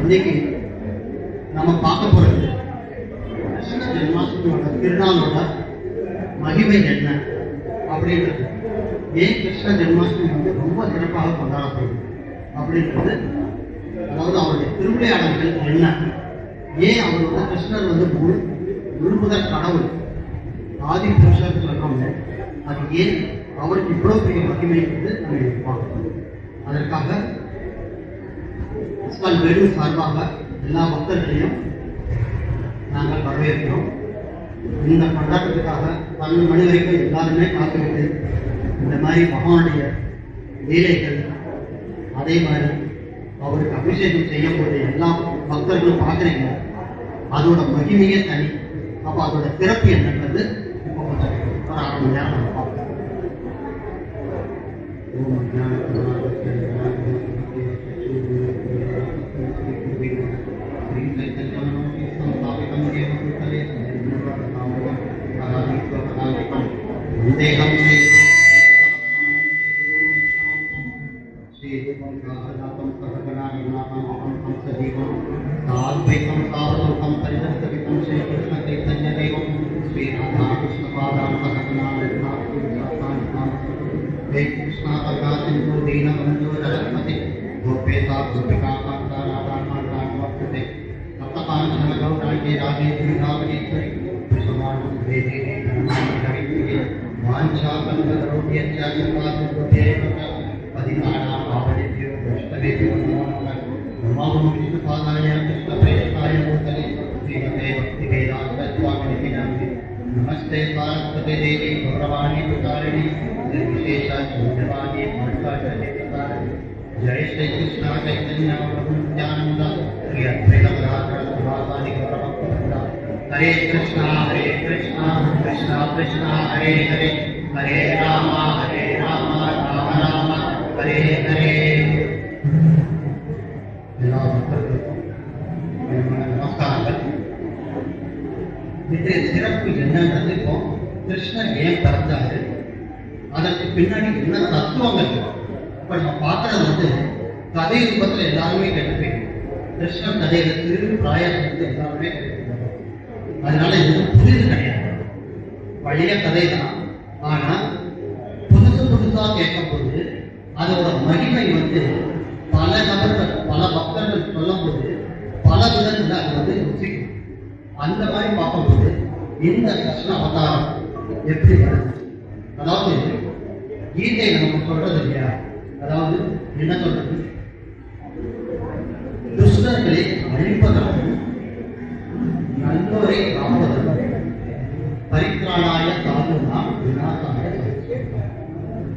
இன்னைக்கு நம்ம பார்க்க போறது கிருஷ்ண ஜென்மாஷ்டமியோட திருநாளோட மகிமை என்ன அப்படின்றது. ஏன் கிருஷ்ண ஜென்மாஷ்டமி வந்து ரொம்ப சிறப்பாக கொண்டாடப்படுது அப்படின்றது, அதாவது அவருடைய திருவிளையாடல்கள் என்ன, ஏன் அவர் வந்து கிருஷ்ணர் வந்து முழுமுதற் கடவுள் ஆதி புருஷர் சொல்றோம், அது ஏன் அவருக்கு இவ்வளவு பெரிய மகிமை வந்து நம்ம பார்க்கணும். அதற்காக இஸ்கான் வேலூர் சார்பாக எல்லா பக்தர்களையும் நாங்கள் வரவேற்கிறோம். இந்த கொண்டாட்டத்துக்காக 12 மணி வரைக்கும் எல்லாருமே காத்துக்கிட்டு இந்த மாதிரி பகவானுடைய லீலைகள், அதே மாதிரி அவருக்கு அபிஷேகம் செய்யக்கூடிய எல்லா பக்தர்களும் பார்க்குறீங்க, அதோட மகிமையே தனி. அப்போ அதோட சிறப்பு என்னன்றது இப்போ கொஞ்சம் ஒரு 1/2 மணி நேரம் நம்ம பார்ப்போம். नमस्ते पार्वती देवी गौरवाणी प्रकारिणी निर्विशेषा चौधवाणी जय श्री कृष्ण चैतन्य प्रभु नित्यानंद श्री अद्वैत गदाधर शिवासादि गौरभक्तवृंद। हरे कृष्णा कृष्णा कृष्णा हरे हरे, हरे राम राम राम हरे हरे। நமஸ்காரங்கள். இன்றைய சிறப்பு என்னன்றது, இப்போ கிருஷ்ணன் ஏன் பிறந்தாரு, அதற்கு பின்னாடி என்ன தத்துவங்கள். இப்ப நம்ம பார்க்கறது வந்து கதை ரூபத்துல எல்லாருமே கேட்டுப்பீங்க. கிருஷ்ணன் கதையில சிறு பிராயம் வந்து எல்லாருமே கேட்டுப்பீங்க. அதனால இது புரிது கிடையாது, பழைய கதை தான். ஆனா புதுசா கேட்கும்போது அதோட மகிமை வந்து பல நபர்கள், பல பக்தர்கள் சொல்லும் போது பல விதத்துல அது வந்து ருசிக்கும். அந்த மாதிரி பார்க்கும்போது இந்த கிருஷ்ண அவதாரம் எப்படி வருது, அதாவது கீதை நமக்கு சொல்றது இல்லையா, அதாவது என்ன சொல்றது, துஷ்டர்களை அழிப்பதற்கும் நல்லோரை காப்பதற்கும் பரித்ராணாய சாதுனா விநாசாய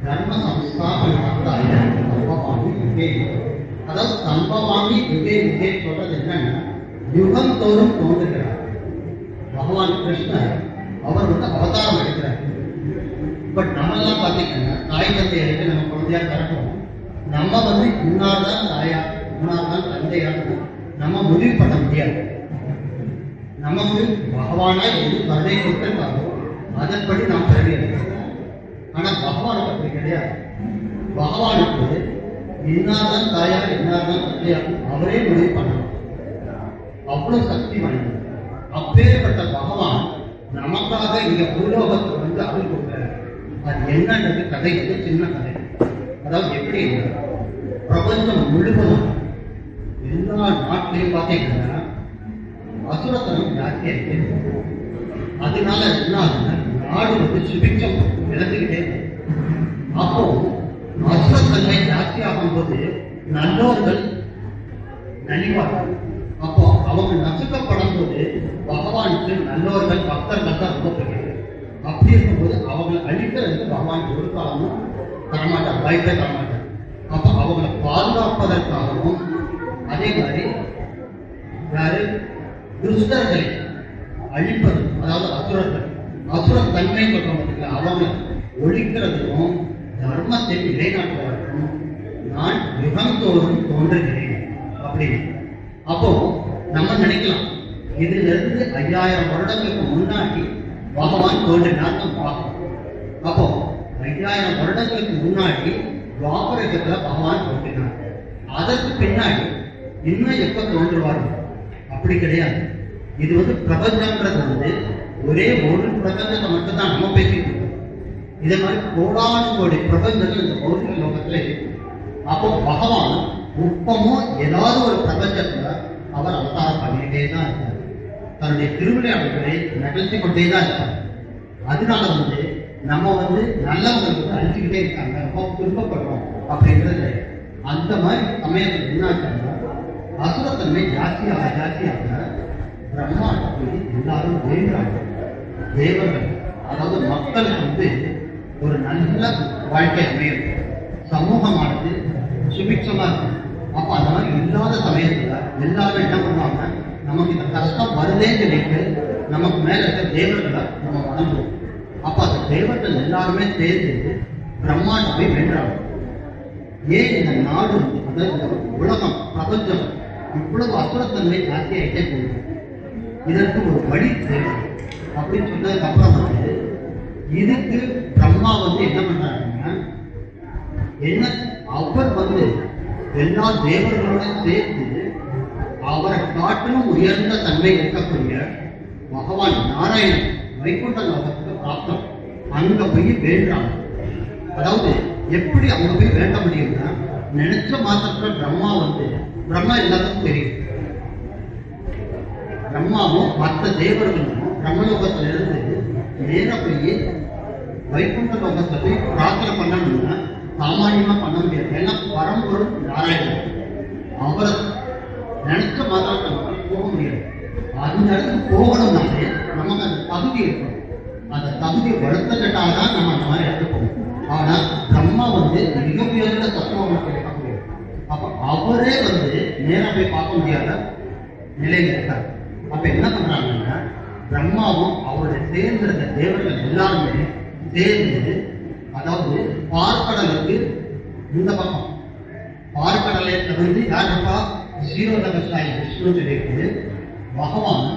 தர்ம சம்ஸ்தாபனாய சம்பவாமி யுகே. அதாவது சம்பவாமி யுகே யுகே சொல்றது என்னன்னா, யுகம் தோறும் தோன்றுகிறார் பகவான் கிருஷ்ணர். அவர் வந்து அவதாரம் எடுக்கிறார். பட் நம்மெல்லாம் பார்த்தீங்கன்னா தாய் தந்தையருக்கு நம்ம குழந்தையா பிறக்கிறோம். நம்ம வந்து இன்னார்தான் தாயா இன்னார்தான் தந்தையா நம்ம முடிவு பண்ண முடியாது. நமக்கு பகவானா எது கருணை கொடுத்திருக்காரோ அதன்படி நாம் பிறவி எடுக்கிறோம். ஆனா பகவானுக்கு அப்படி கிடையாது. பகவானுக்கு இன்னார்தான் தாயா இன்னார்தான் தந்தையா அவரே முடிவு பண்ணணும். அவ்வளவு சக்தி வாய்ந்தது. அப்பேற்பட்ட பகவான் நமக்காக இங்க பூலோகத்தை வந்து அருள் கொடுக்கிறார். அது என்னன்றது கதை வந்து சின்ன கதை. அதாவது எப்படி பிரபஞ்சம் முழுவதும் எல்லா நாட்டிலையும் பார்த்தீங்கன்னா அசுரத்தனம் ஜாஸ்தியா இருக்கு. அதனால என்ன ஆகுதுன்னா நாடு வந்து சுபிச்சம் இழந்துகிட்டே இருக்கு. அப்போ அசுரத்தன்மை ஜாஸ்தி ஆகும் போது நல்லோர்கள் நலிவார்கள். அப்போ அவங்க நசுக்கப்படும் போது பகவானுக்கு நல்லோர்கள் பக்தர்கள் தான் ரொம்ப பெரிய. அப்படி இருக்கும்போது அவங்களை அழிக்கிறதுக்கு பகவான் ஒரு காலமும் தரமாட்டார், வாய்ப்பே தரமாட்டார். அப்போ அவங்களை பாதுகாப்பதற்காகவும், அதே மாதிரி யாரு துஷ்டர்களை அழிப்பது, அதாவது அசுரர்கள், அசுர தன்மை சொல்றவங்களுக்கு அவங்க ஒழிக்கிறதுக்கும் தர்மத்தை நிலைநாட்டுவதற்கும் நான் யுகம் தோறும் தோன்றுகிறேன் அப்படின்னு. அப்போ நம்ம நினைக்கலாம், இதுல இருந்து 5000 வருடங்களுக்கு முன்னாடி பகவான் தோன்றினார் பார்க்கணும். அப்போ 5000 வருடங்களுக்கு முன்னாடி துவாபரகத்துல பகவான் தோன்றினார். அதற்கு பின்னாடி இன்னும் எப்ப தோன்றுவார்கள்? அப்படி கிடையாது. இது பிரபஞ்சம்ன்றது ஒரே ஒரு பிரபஞ்சத்தை மட்டும் தான் நம்ம பேசிட்டு இருக்கோம். இதே மாதிரி கோடானு கோடி பிரபஞ்சங்கள் இந்த பௌதிக லோகத்துல இருக்கு. அப்போ பகவான் உப்பமும் ஏதாவது ஒரு பிரபஞ்சத்துல அவர் அவதாரம் பண்ணிட்டே தான் இருக்கார். தன்னுடைய திருவிளையாடல்களை நிகழ்த்தி கொண்டே தான் இருக்கார். அதனால நம்ம நல்லவங்களுக்கு அழிச்சுக்கிட்டே இருக்காங்க, ரொம்ப துன்பப்படுறோம் அப்படின்றது. அந்த மாதிரி சமயத்தில் என்ன ஆச்சுன்னா, அசுரத்தன்மை ஜாஸ்தியாக பிரம்மா எல்லாரும் வேண்டாங்க. தேவர்கள் அதாவது மக்களுக்கு ஒரு நல்ல வாழ்க்கை அமையும், சமூகமானது சுபிட்சமா இருக்கும். அப்ப அந்த மாதிரி இல்லாத சமயத்துல எல்லாரும் என்ன பண்ணுவாங்க, நமக்கு இந்த கஷ்டம் வருதேன்னு சொல்லிட்டு நமக்கு மேல இருக்க தேவர்களை நம்ம வணங்குவோம். அப்ப அந்த தேவர்கள் எல்லாருமே சேர்ந்து பிரம்மாண்ட போய் வென்றாங்க. ஏன் இந்த நாடு அதாவது இந்த உலகம் பிரபஞ்சம் இவ்வளவு அசுரத்தன்மை ஜாஸ்தியாயிட்டே போகுது? இதற்கு ஒரு வழி தேவை அப்படின்னு சொன்னதுக்கு அப்புறம் இதுக்கு பிரம்மா என்ன பண்றாங்கன்னா, என்ன அவர் எல்லா தேவர்களோட சேர்த்து அவரை காட்டிலும் உயர்ந்த தன்மை இருக்கக்கூடிய பகவான் நாராயணன் வைகுண்ட லோகத்துக்கு பிராப்தம் அங்க போய் வேண்டாங்க. அதாவது எப்படி அங்க போய் வேண்ட முடியும்னா, நினைச்ச மாத்திரத்துல பிரம்மா எல்லாத்துக்கும் தெரியும். பிரம்மாவும் மற்ற தேவர்களும் பிரம்மலோகத்துல இருந்து நேர போய் வைகுண்ட லோகத்துல போய் பிரார்த்தனை பண்ணணும்னா சாமானியமா பண்ண முடியாது. ஏன்னா பரம்பொருள் நாராயணன், அவரை நினைச்ச மாத்திரத்தை போக முடியாது. அந்த இடத்துக்கு போகணும்னாலே நமக்கு அந்த தகுதி இருக்கும். அந்த தகுதியை வளர்த்துக்கிட்டால்தான் நம்ம அந்த மாதிரி இடத்துக்கு போகணும். ஆனா பிரம்மா மிக உயர்ந்த தத்துவம் கிடைக்க முடியும். அப்ப அவரே நேரா போய் பார்க்க முடியாத நிலையில இருக்காரு. அப்ப என்ன பண்றாங்கன்னா, பிரம்மாவும் அவருடைய சேர்ந்திருந்த தேவர்கள் எல்லாருமே சேர்ந்து, அதாவது பார்க்கடலுக்கு இந்த பக்கம் பார்க்கடலை யாருப்பா ஸ்ரீரோதகசாயி விஷ்ணு சொல்லிட்டு பகவான்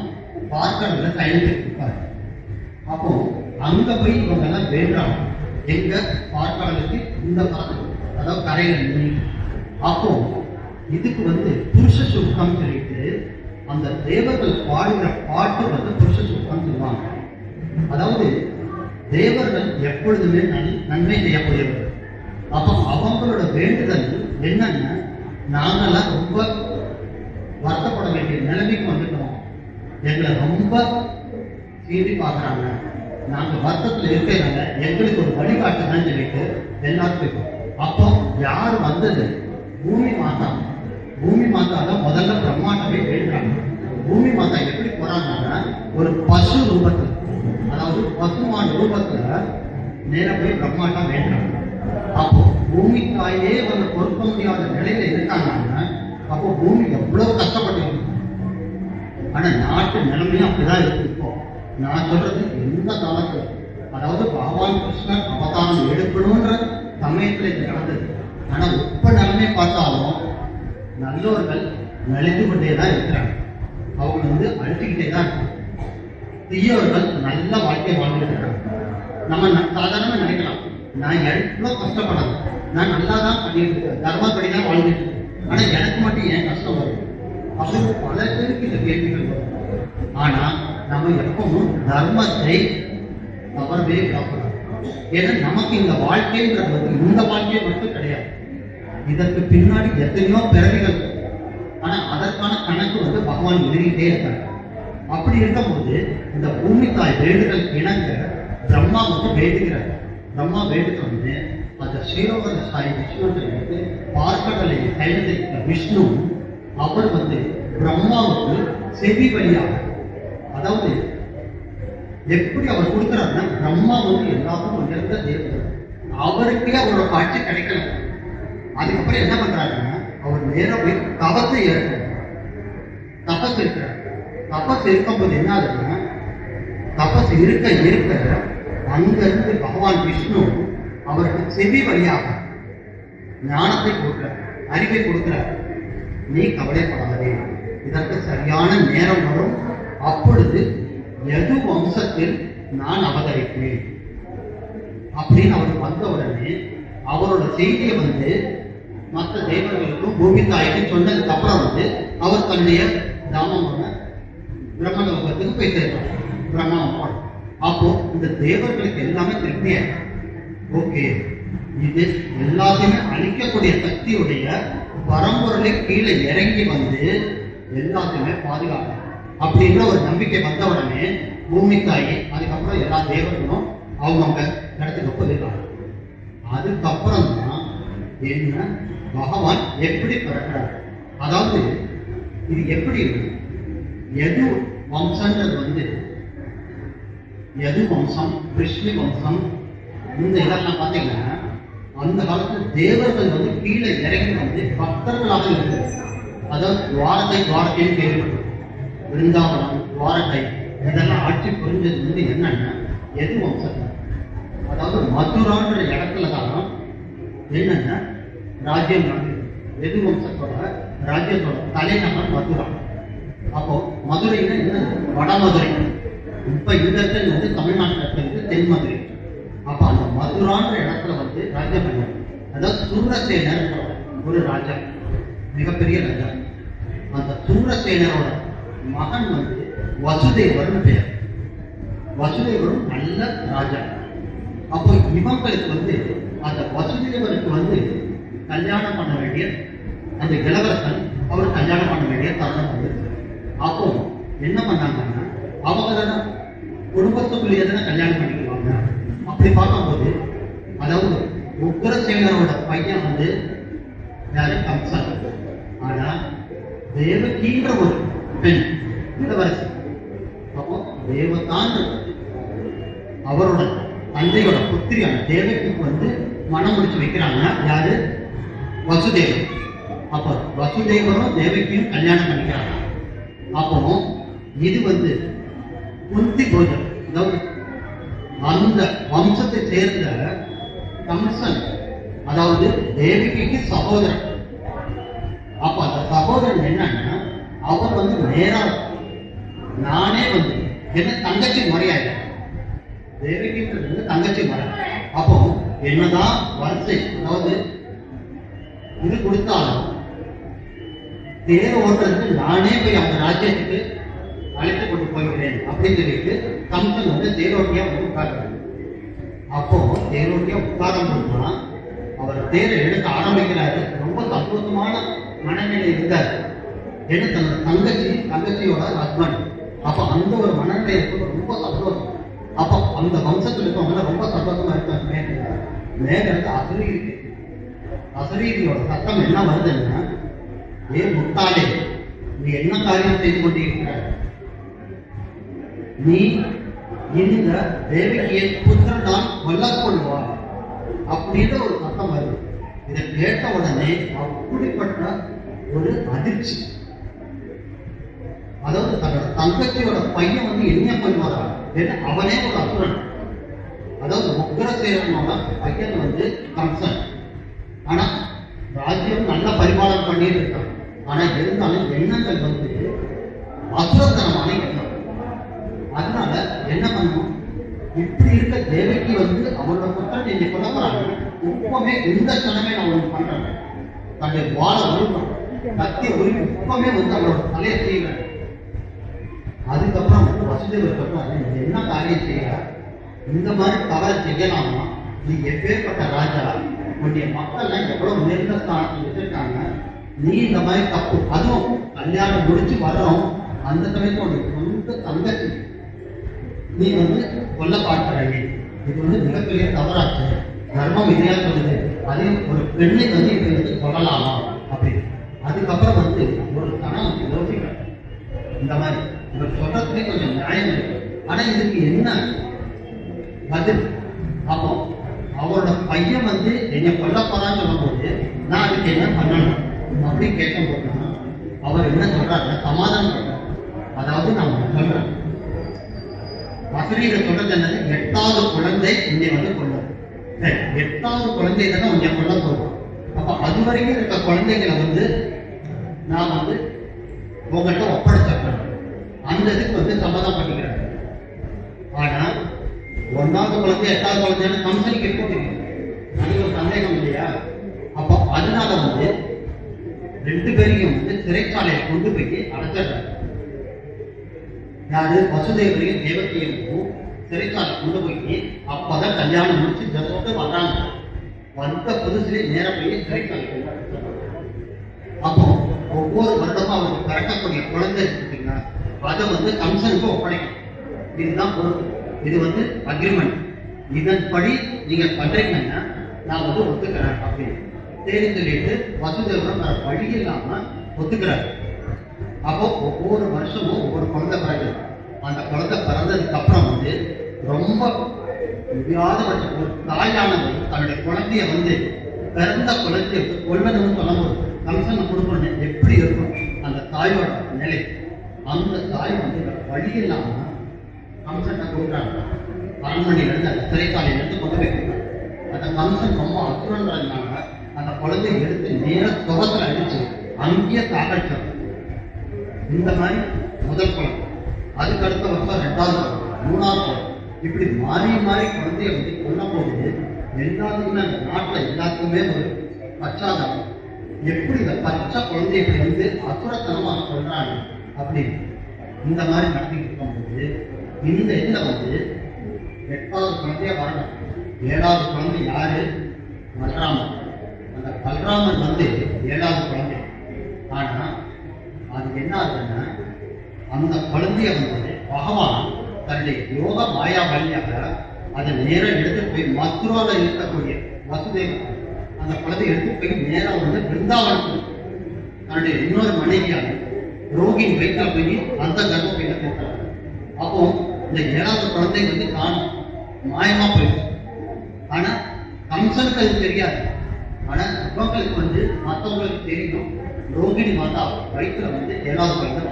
பார்க்கடல சயனிப்பார். அப்போ அங்க போய் இவங்க எல்லாம் வேண்டாம், எங்க பார்க்கடலுக்கு இந்த பக்கம் அதாவது கரையில நின்று. அப்போ இதுக்கு புருஷ சுத்தம் சொல்லிட்டு அந்த தேவர்கள் பாடுகிற பாட்டு புருஷ சுத்தம் சொல்லுவாங்க. அதாவது தேவர்கள் எப்பொழுதுமே நன்மை செய்யக்கூடியவர்கள். அப்போ அவங்களோட வேண்டுதல் என்னன்னா, நாங்கெல்லாம் ரொம்ப வருத்தப்பட வேண்டிய நிலைமைக்கு வந்துட்டோம், எங்களை ரொம்ப சீதி பார்க்குறாங்க, நாங்கள் வருத்தத்தில் இருக்கிறாங்க, எங்களுக்கு ஒரு வழிகாட்டுதான் சொல்லிட்டு எல்லாத்துக்கும். அப்போ யார் வந்தது? பூமி மாதா. பூமி மாதாதான் முதல்ல பிரம்மாண்டமே வேண்டாங்க. பூமி மாதா எப்படி போறாங்கன்னா, ஒரு பசு ரூபத்தில், அதாவது பசுமான ரூபத்துல நேர போய் பிரம்மாண்டம் வேண்டாங்க. அப்போ பூமி தாயே பொறுக்க முடியாத நிலையில இருக்காங்கன்னா, அப்போ பூமி எவ்வளவு கஷ்டப்பட்டு. ஆனா நாட்டு நிலைமையும் அப்படிதான் இருக்கு. இப்போ நான் சொல்றது எந்த காலத்துல, அதாவது பகவான் கிருஷ்ணன் அவதாரம் எடுக்கணும்ன்ற சமயத்துல இது நடந்தது. ஆனா இப்ப நிலைமை பார்த்தாலும் நல்லோர்கள் நலிந்து கொண்டே தான் இருக்கிறாங்க. அவங்க அழிச்சுக்கிட்டே தான் இருக்காங்க. தீயவர்கள் நல்ல வாழ்க்கையை வாழ்ந்துட்டு இருக்காங்க. நம்ம சாதாரணமா நினைக்கலாம், நான் எவ்வளவு கஷ்டப்படாது, நான் நல்லா தான் பண்ணிட்டு இருக்கேன், தர்மப்படி தான் வாழ்ந்துட்டு இருக்கேன், ஆனா எனக்கு மட்டும் ஏன் கஷ்டம் வரும்? அப்படி பல பேருக்கு இந்த கேள்விகள் வரும். ஆனா நம்ம எப்பவும் தர்மத்தை தவறவே காப்பலாம். ஏன்னா நமக்கு இந்த வாழ்க்கைன்றது இந்த வாழ்க்கை மட்டும் கிடையாது, இதற்கு பின்னாடி எத்தனையோ பிறவிகள். ஆனா அதற்கான கணக்கு பகவான் எழுதிக்கிட்டே இருக்காங்க. அப்படி இருக்கும்போது இந்த பூமி தாய் வேண்டுதல் இணங்க பிரம்மா வேண்டுகிறார். பிரம்மா வேண்டுகிறது அந்த ஸ்ரீரோகர சாய் விஷ்ணு பார்க்கடலை கையெழுத்த விஷ்ணு அவர் பிரம்மாவுக்கு செவி வழியாக, அதாவது எப்படி அவர் கொடுக்கிறாருன்னா, பிரம்மா எல்லாரும் உயர்ந்த தேவதை, அவருக்கே அவரோட காட்சி கிடைக்கல. அதுக்கப்புறம் என்ன பண்றாருன்னா, அவர் நேரம் போய் தபத்தை ஏற்கிறார். தபஸ் இருக்கிறார். தபஸ் இருக்கும்போது என்ன ஆகுதுன்னா, தபஸ் இருக்க அங்கிருந்து பகவான் விஷ்ணு அவருக்கு செவி வழியாக ஞானத்தை கொடுக்கிறார், அறிவை கொடுக்கிறார். நீ கவலைப்படாதே, இதற்கு சரியான நேரம் வரும், அப்பொழுது எது வம்சத்தில் நான் அவதரிப்பேன் அப்படின்னு அவர் வந்த உடனே அவரோட செய்தியை மற்ற தேவர்களுக்கும் பூமி தாய்க்கும் சொன்னதுக்கு அப்புறம் தன்னுடைய தாமமான பிரம்மலோகத்துக்கு போய் சேர்றான். பிரம்மா அப்போ இந்த தேவர்களுக்கு எல்லாமே திருப்தியா ஓகே, இது எல்லாத்தையுமே அழிக்கக்கூடிய சக்தியுடைய பரம்பொருளை கீழே இறங்கி வந்து எல்லாத்தையுமே பாதுகாக்கும் அப்படின்ற ஒரு நம்பிக்கை வந்த உடனே பூமி தாயி அதுக்கப்புறம் எல்லா தேவர்களும் அவங்க இடத்துக்கு போயிருக்காங்க. அதுக்கப்புறம் தான் என்ன பகவான் எப்படி பிறக்கிறார், அதாவது இது எப்படி இருக்கு, எது வம்சன்றது வந்து எது வம்சம், விஷ்ணு வம்சம், இந்த இதெல்லாம் பார்த்தீங்கன்னா அந்த காலத்துல தேவர்கள் வந்து கீழே இறங்கி வந்து பக்தர்களாக இருந்தது. அதாவது துவாரகைன்னு கேள்விப்பட்டோம், விருந்தாவனம், துவாரகை இதெல்லாம் ஆட்சி புரிஞ்சது வந்து என்னன்னா எது வம்சம், அதாவது மதுரான்ற இடத்துல தான் என்னன்னா ராஜ்யம் நடந்தது. எது வம்சத்தோட ராஜ்யத்தோட தலைநகர் மதுரா. அப்போ மதுரைன்னா என்ன, வடமதுரை. இப்ப இந்த இடத்துல வந்து தமிழ்நாட்டில் இருக்கிறது தென் மதுரை. அப்ப அந்த மதுரான்ற இடத்துல வந்து ராஜ்யம் பண்ணார். அதாவது சூரசேனர் ஒரு ராஜா, மிகப்பெரிய ராஜா. அந்த சூரசேனரோட மகன் வந்து வசுதேவர்னு பெயர். வசுதேவரும் நல்ல ராஜா. அப்போ இவங்களுக்கு வந்து அந்த வசுதேவருக்கு வந்து கல்யாணம் பண்ண வேண்டிய அந்த இளவரசன் அவர் கல்யாணம் பண்ண வேண்டிய தருணம் வந்து அப்போ என்ன பண்ணாங்கன்னா அவங்க குடும்பத்துக்குள்ளேயே தானே கல்யாணம் பண்ணிக்குவாங்க. அப்படி பார்க்கும்போது அதாவது உக்ரசேனரோட பையன் வந்து யாரு, கம்சன். ஆனா தேவகின்ற ஒரு பெண் இளவரசி. அப்போ தேவதான் அவரோட தந்தையோட புத்திரியான தேவகிக்கு வந்து மனம் முடிச்சு வைக்கிறாங்க. யாரு, வசுதேவர். அப்ப வசுதேவரும் தேவகியும் கல்யாணம் பண்ணிக்கிறாங்க. அப்போ இது வந்து குந்தி போஜன், அதாவது அந்த வம்சத்தை சேர்ந்த கம்சன், அதாவது தேவகிக்கு சகோதரன். அப்ப அந்த சகோதரன் என்னன்னா அவர் வந்து நேரா நானே வந்து என்ன தங்கச்சி முறையாயிட, தேவகின்றது வந்து தங்கச்சி முறை. அப்போ என்னதான் வரிசை, அதாவது இது கொடுத்தாலும் தேர் ஓட்டுறதுக்கு நானே போய் அந்த ராஜ்யத்துக்கு அழைத்து கொண்டு போகிறேன் அப்படின்னு சொல்லிட்டு கம்சன் வந்து தேரோட்டியா வந்து உட்கார்றாரு. அப்போ தேரோட்டியா உட்காரம் போனா அவர் தேரை எடுக்க ஆரம்பிக்கிறாரு. ரொம்ப சந்தோஷமான மனநிலை இருந்தார். ஏன்னா தன்னோட தங்கச்சியோட ஹஸ்பண்ட். அப்ப அந்த ஒரு மனநிலை ரொம்ப சந்தோஷம். அப்போ அந்த வம்சத்தில் இருக்கவங்க ரொம்ப சந்தோஷமா இருக்காங்க. மேல இருந்து அசரீரி, அசரீரியோட சத்தம் என்ன வருதுன்னா, ஏ முட்டாளே, நீ என்ன காரியம் செய்து கொண்டிருக்கிறார், நீ இந்த தேவகியை புத்திரனால் கொல்லப்படுவார் அப்படின்ற ஒரு சத்தம் வருது. இதை கேட்ட உடனே அப்படிப்பட்ட ஒரு அதிர்ச்சி, அதாவது தன்னோட தங்கச்சியோட பையன் வந்து என்ன பண்ணுவாரா, அவனே ஒரு அசுரன். அதாவது உக்ரசேனனோட பையன் வந்து கம்சன். ஆனா ராஜ்யம் நல்ல பரிமாணம் பண்ணிட்டு இருக்கான். ஆனா இருந்தாலும் எண்ணங்கள் வந்து அசுரத்தனமான எண்ணம். அதனால என்ன பண்ணும், இப்படி இருக்க தேவகி வந்து அவனோட புத்தன் நீங்க சொல்ல போறாங்க, இப்பவே இந்த சனமே நான் ஒண்ணு பண்றேன், தன்னுடைய வாழ உருவம் கத்திய உரிமை இப்பவே வந்து அவளோட தலையை செய்வேன். அதுக்கப்புறம் வசுதேவர் சொல்றாரு, என்ன காரியம் செய்ய, இந்த மாதிரி தவறை செய்யலாமா, நீ எப்பேற்பட்ட ராஜா, உன்னுடைய மக்கள்லாம் எவ்வளவு உயர்ந்த ஸ்தானத்தில் வச்சிருக்காங்க, நீ இந்த மாதிரி தப்பு, அதுவும் கல்யாணம் முடிச்சு வர்றோம் அந்த சமயத்தோட சொந்த தங்கச்சி நீ வந்து கொல்ல பார்க்கிறாய், இது வந்து மிகப்பெரிய தவறாச்சு, தர்மம் இதையா சொல்லுது, அதே ஒரு பெண்ணை வந்து இதை வந்து கொல்லலாமா அப்படின்னு. அதுக்கப்புறம் வந்து ஒரு கணம் வந்து யோசிக்கிறேன், இந்த மாதிரி இவர் சொல்றதுலே கொஞ்சம் நியாயம் இருக்கு, ஆனா இதுக்கு என்ன பதில். அப்போ அவரோட பையன் வந்து என்னை கொல்ல போறான்னு சொல்லும்போது நான் அதுக்கு என்ன பண்ணணும் அப்படின்னு கேட்கும் போதுன்னா அவர் என்ன சொல்றாரு, சமாதானம் சொல்றாரு. அதாவது நான் சொல்றேன், வசதியில சொல்றது என்னது, 8வது குழந்தை இங்கே வந்து கொள்ளும். சரி, 8வது குழந்தை தானே இங்கே கொள்ள போகும். அப்ப அது வரைக்கும் இருக்க குழந்தைகளை வந்து நான் வந்து உங்கள்கிட்ட ஒப்படைச்சிருக்கேன், அந்த இதுக்கு வந்து சம்மதம் பண்ணிக்கிறேன். ஆனா 1வது குழந்தை 8வது குழந்தைன்னு கம்சனுக்கு இருக்க தெரியும், அது ஒரு சந்தேகம் இல்லையா. அப்போ அதனால வந்து ரெண்டு பேரையும் வந்து சிறைச்சாலையை கொண்டு போய் அடைச்சிடுறாரு. யாரு? வசுதேவரையும் தேவகியும் சிறைச்சாலை கொண்டு போய் அப்பதான் கல்யாணம் முடிச்சு ஜசோட வர்றாங்க. வந்த புதுசுலேயே நேர போய் சிறைச்சாலை கொண்டு அடைச்சிடுறாங்க. அப்போ ஒவ்வொரு வருடமும் அவருக்கு பிறக்கக்கூடிய குழந்தை இருக்குங்களா, அதை வந்து கம்சனுக்கு ஒப்படைக்கணும். இதுதான் பொறுப்பு. இது வந்து அக்ரிமெண்ட். இதன்படி நீங்க பண்றீங்கன்னா நான் வந்து ஒத்துக்கிறேன் அப்படின்னு தேடி சொல்லிட்டு வசுதேவரும் வேற வழி இல்லாம ஒத்துக்கிறாரு. அப்போ ஒவ்வொரு வருஷமும் ஒவ்வொரு குழந்தை பிறகு அந்த குழந்தை பிறந்ததுக்கு அப்புறம் வந்து ரொம்ப முடியாத பட்சம் ஒரு தாயானவர் தன்னுடைய குழந்தைய வந்து பிறந்த குழந்தைய கொள்வதுன்னு சொல்லும்போது கம்சனை கொடுக்கணும் எப்படி இருக்கும் அந்த தாயோட நிலை. அந்த தாய் வந்து வழி இல்லாம கம்சனை கொடுக்குறாங்க. அரண்மனையிலிருந்து அந்த சிறைச்சாலையிலிருந்து கொண்டு போய் கொடுக்குறாங்க. அந்த கம்சன் ரொம்ப அசுரன்றதுனால அந்த குழந்தையை எடுத்து நேர துவத்துல அடிச்சு அங்கேயே சாகடிச்சாங்க. இந்த மாதிரி முதல் குழந்தை, அதுக்கு அடுத்த வருஷம் ரெண்டாவது குழந்தை, மூணாவது குழந்தை, இப்படி மாறி மாறி குழந்தைய வந்து கொல்லும் போது எல்லாத்துக்குமே அந்த நாட்டில் எல்லாத்துக்குமே ஒரு பச்சாதாபம். எப்படி இந்த பச்சை குழந்தைய இப்படி வந்து அசுரத்தனமா சொல்றாங்க அப்படின்னு இந்த மாதிரி நடத்திட்டு இருக்கும்போது இந்த இதுல வந்து 8வது குழந்தைய வரணும். 7வது குழந்தை யாரு? பல்ராமன். அந்த பல்ராமன் வந்து 7வது குழந்தை. ஆனா அது என்ன ஆகுதுன்னா அந்த குழந்தைய வந்து பகவான் தன்னுடைய யோக மாயா வழியாக அதை நேரம் எடுத்து போய் மதுரால இருக்கக்கூடிய வசுதேவன் அந்த குழந்தைய எடுத்து போய் நேரம் வந்து பிருந்தாவனத்துக்கு தன்னுடைய இன்னொரு மனைவியான ரோகின் வயிற்றுல போய் அந்த கர்ப்பப்பையில போட்டாங்க. அப்போ இந்த 7வது குழந்தை வந்து காணும் மாயமா போயிடுச்சு. ஆனா கம்சனுக்கு அது தெரியாது. ஆனா இவங்களுக்கு வந்து மற்றவங்களுக்கு தெரியும். ரோகிணி மாதா வயிற்றுல வந்து 7வது குழந்தை,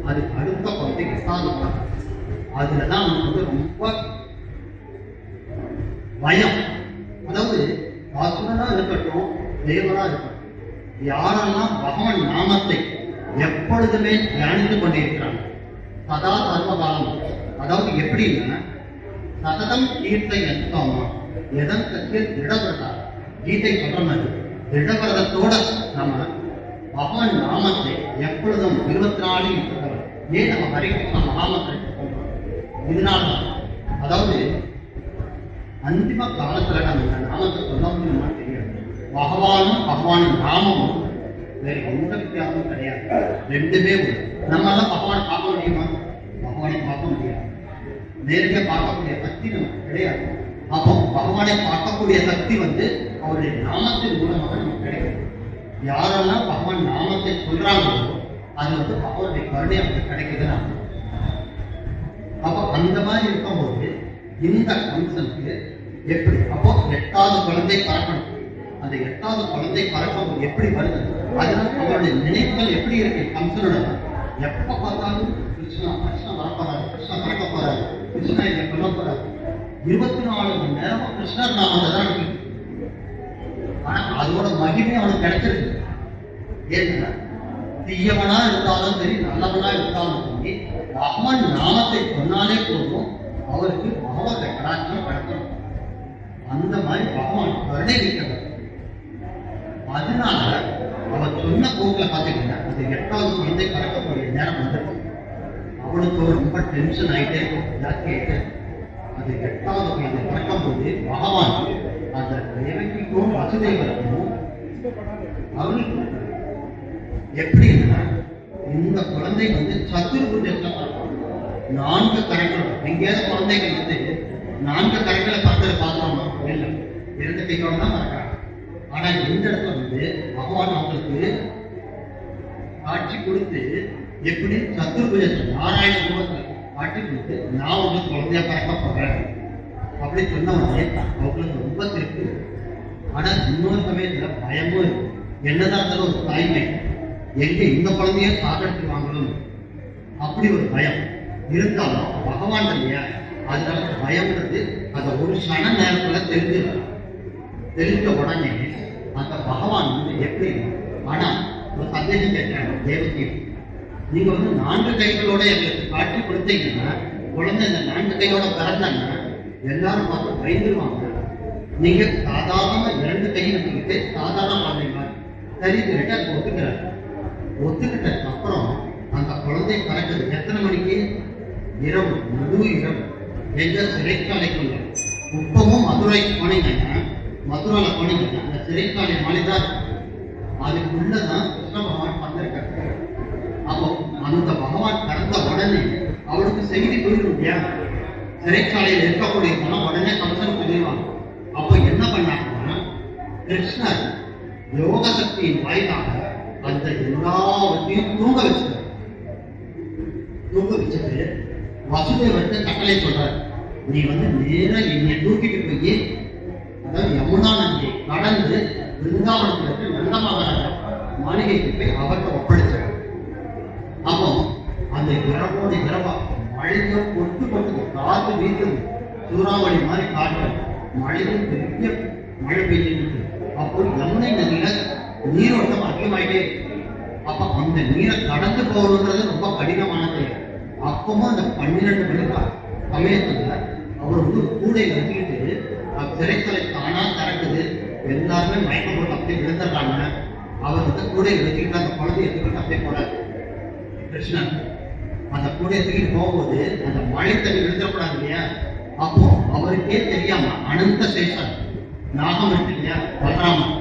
அது அடுத்த குழந்தை 8வது குழந்தை. அதுலதான் அவனுக்கு வந்து ரொம்ப பயம். அதாவது அசுரனா இருக்கட்டும் தேவனா இருக்கட்டும், யாரெல்லாம் பகவான் நாமத்தை எப்பொழுதுமே தியானித்துக் கொண்டிருக்கிறாங்க சதா சர்வகாலம். அதாவது எப்படின்னா சததம் கீர்த்தை எத்தோமா எதன் கட்சியில் திடவிரதா கீதை சொல்ற மாதிரி திடவிரதத்தோட நம்ம பகவான் நாமத்தை எப்பொழுதும் 24 இருக்கிறவர். ஏன் நம்ம ஹரிகிருஷ்ண மகாமந்திரத்தை சொல்றோம்? இதனால்தான். அதாவது அந்திம காலத்துல நம்ம இந்த நாமத்தை சொல்ல முடியுமா தெரியாது. பகவானும் பகவானின் நாமமும் வேற எந்த வித்தியாசமும் கிடையாது. ரெண்டுமே உண்டு. நம்மளால பகவானை பார்க்க முடியுமா? பகவானை பார்க்க முடியாது. நேரடியாக பார்க்கக்கூடிய சக்தி நமக்கு கிடையாது. அப்போ பகவானை பார்க்கக்கூடிய சக்தி வந்து அவருடைய நாமத்தின் மூலமாக நமக்கு கிடைக்கும். யாரெல்லாம் பகவான் நாமத்தை சொல்றாங்களோ அது வந்து பகவானுடைய கருணை அவங்களுக்கு கிடைக்குதுன்னு. அப்போ அந்த மாதிரி இருக்கும்போது இந்த கம்சனுக்கு எப்படி அப்போ 8வது குழந்தை பறக்கணும். அந்த 8வது குழந்தை பறக்கும் எப்படி வருது? அதனால அவருடைய நினைவுகள் எப்படி இருக்கு கம்சனோட? எப்ப பார்த்தாலும் கிருஷ்ணா கிருஷ்ணா வரப்போறாரு, கிருஷ்ணா பறக்க போறாரு, கிருஷ்ணா இதை கொல்ல போறாரு. 24 மணி நேரமும் கிருஷ்ணர் நாமத்தை தான் இருக்கு. ஆனா அதோட மகிமை அவனுக்கு கிடைச்சிருக்கு. ஏன்னா தீயவனா இருந்தாலும் சரி நல்லவனா இருந்தாலும் சரி பகவான் நாமத்தை சொன்னாலே போதும் அவருக்கு பகவத கடாட்சம் கிடைக்கணும். அந்த மாதிரி பகவான் கருணை வைக்கிறார். அதனால அவர் சொன்ன போக்குல பாத்தீங்கன்னா அது 8வது குழந்தை பறக்கக்கூடிய நேரம் வந்துருக்கு. அவனுக்கு ரொம்ப டென்ஷன் ஆயிட்டே இருக்கும், ஜாஸ்தி ஆயிட்டே. அது 8வது குழந்தை பறக்கும் போது பகவான் அந்த தேவகிக்கும் வசுதேவருக்கும் அவனுக்கு எப்படின்னா இந்த குழந்தை வந்து சதுர்புஜத்துல பறக்கும். 4 கரைகள். எங்கேயாவது குழந்தைகள் வந்து 4 கரைகளை பறக்கிற பாக்குறோமா? இல்லை, 2 கையோட தான் பறக்கிறாங்க. ஆனா இந்த இடத்துல வந்து பகவான் அவங்களுக்கு காட்சி கொடுத்து எப்படி சதுர்புஜத்துல நாராயண ரூபத்துல காட்சி கொடுத்து நான் உங்களுக்கு குழந்தையா பறக்க போறேன் அப்படி சொன்ன உடனே அவங்களுக்கு ரொம்ப திருப்தி. ஆனா இன்னொரு சமயத்துல பயமும் இருக்கு. என்னதான் இருந்தாலும் ஒரு தாய்மை எங்க இந்த குழந்தைய சாகடிச்சுவாங்களும் அப்படி ஒரு பயம் இருந்தாலும் பகவான் இல்லையா, அதனால பயம்ன்றது அந்த ஒரு சன நேரத்துல தெரிஞ்ச உடனே அந்த பகவான் வந்து எப்படி. ஆனா ஒரு சந்தேகம் கேட்கிறாங்க தேவகி, நீங்க வந்து 4 கைகளோட எங்களுக்கு காட்சி கொடுத்தீங்கன்னா குழந்தை இந்த 4 கையோட பிறந்தாங்கன்னா எல்லாரும் பார்த்து பயந்துருவாங்க. நீங்க சாதாரண 2 கை வச்சுக்கிட்டு சாதாரண குழந்தைங்க சரி சொல்லிட்டு அது ஒத்துக்கிறாரு. ஒத்துக்கிட்டதுக்கு அப்புறம் அந்த குழந்தை பிறக்குது. எத்தனை மணிக்கு? இரவு, முழு இரவு. எங்க? சிறைச்சாலைக்குள்ள. இப்பவும் மதுரை போனீங்கன்னா, மதுரையில போனீங்கன்னா அந்த சிறைச்சாலை மலைதான், அதுக்குள்ளதான் கிருஷ்ண பகவான் வந்திருக்காரு. அப்போ அந்த பகவான் பிறந்த உடனே அவருக்கு செய்தி போயிடும் இல்லையா? சிறைச்சாலையில் இருக்கக்கூடிய உடனே கம்சன் சொல்லிடுவாங்க. அப்போ என்ன பண்ணாங்கன்னா, கிருஷ்ணர் யோக சக்தியின் வாயிலாக அந்த எல்லாவற்றையும் தூங்க வச்சுட்டார். தூங்க வச்சுட்டு வசுதேவர்கிட்ட கட்டளை சொல்றாரு, நீ நேர என்னை தூக்கிட்டு போய், அதாவது யமுனா நதியை கடந்து பிருந்தாவனத்தில் இருக்க நந்த மகாராஜ மாளிகைக்கு போய் அவர்கிட்ட ஒப்படைச்சார். அப்போ அந்த இரவோடு இரவா மழையோ கொட்டு கொட்டுது, காற்று வீசுது, சூறாவளி மாதிரி காற்று, மழையும் பெரிய மழை பெய்யுது. அப்போ யமுனை நதியில நீரோட்டம் அதிகமாயிட்டே. அப்ப அந்த நீரை கடந்து போகணுன்றது ரொம்ப கடினமானது. அப்பவும் அந்த 12 மணி சமயத்துல அவர் கூடை வச்சுக்கிட்டு சிறைச்சாலை தானா திறக்குது, எல்லாருமே மயக்கம் போட்டு அப்படியே விழுந்துடுறாங்க. அவர் கூடை வச்சுக்கிட்டு அந்த குழந்தைய தூக்கிட்டு அப்படியே போறாரு கிருஷ்ணன். அந்த கூடையை தூக்கிட்டு போகும்போது அந்த மழை தண்ணி விழுந்துடக்கூடாது இல்லையா? அப்போ அவருக்கே தெரியாம அனந்த சேஷன் நாகம் இருக்கு இல்லையா, பலராமன்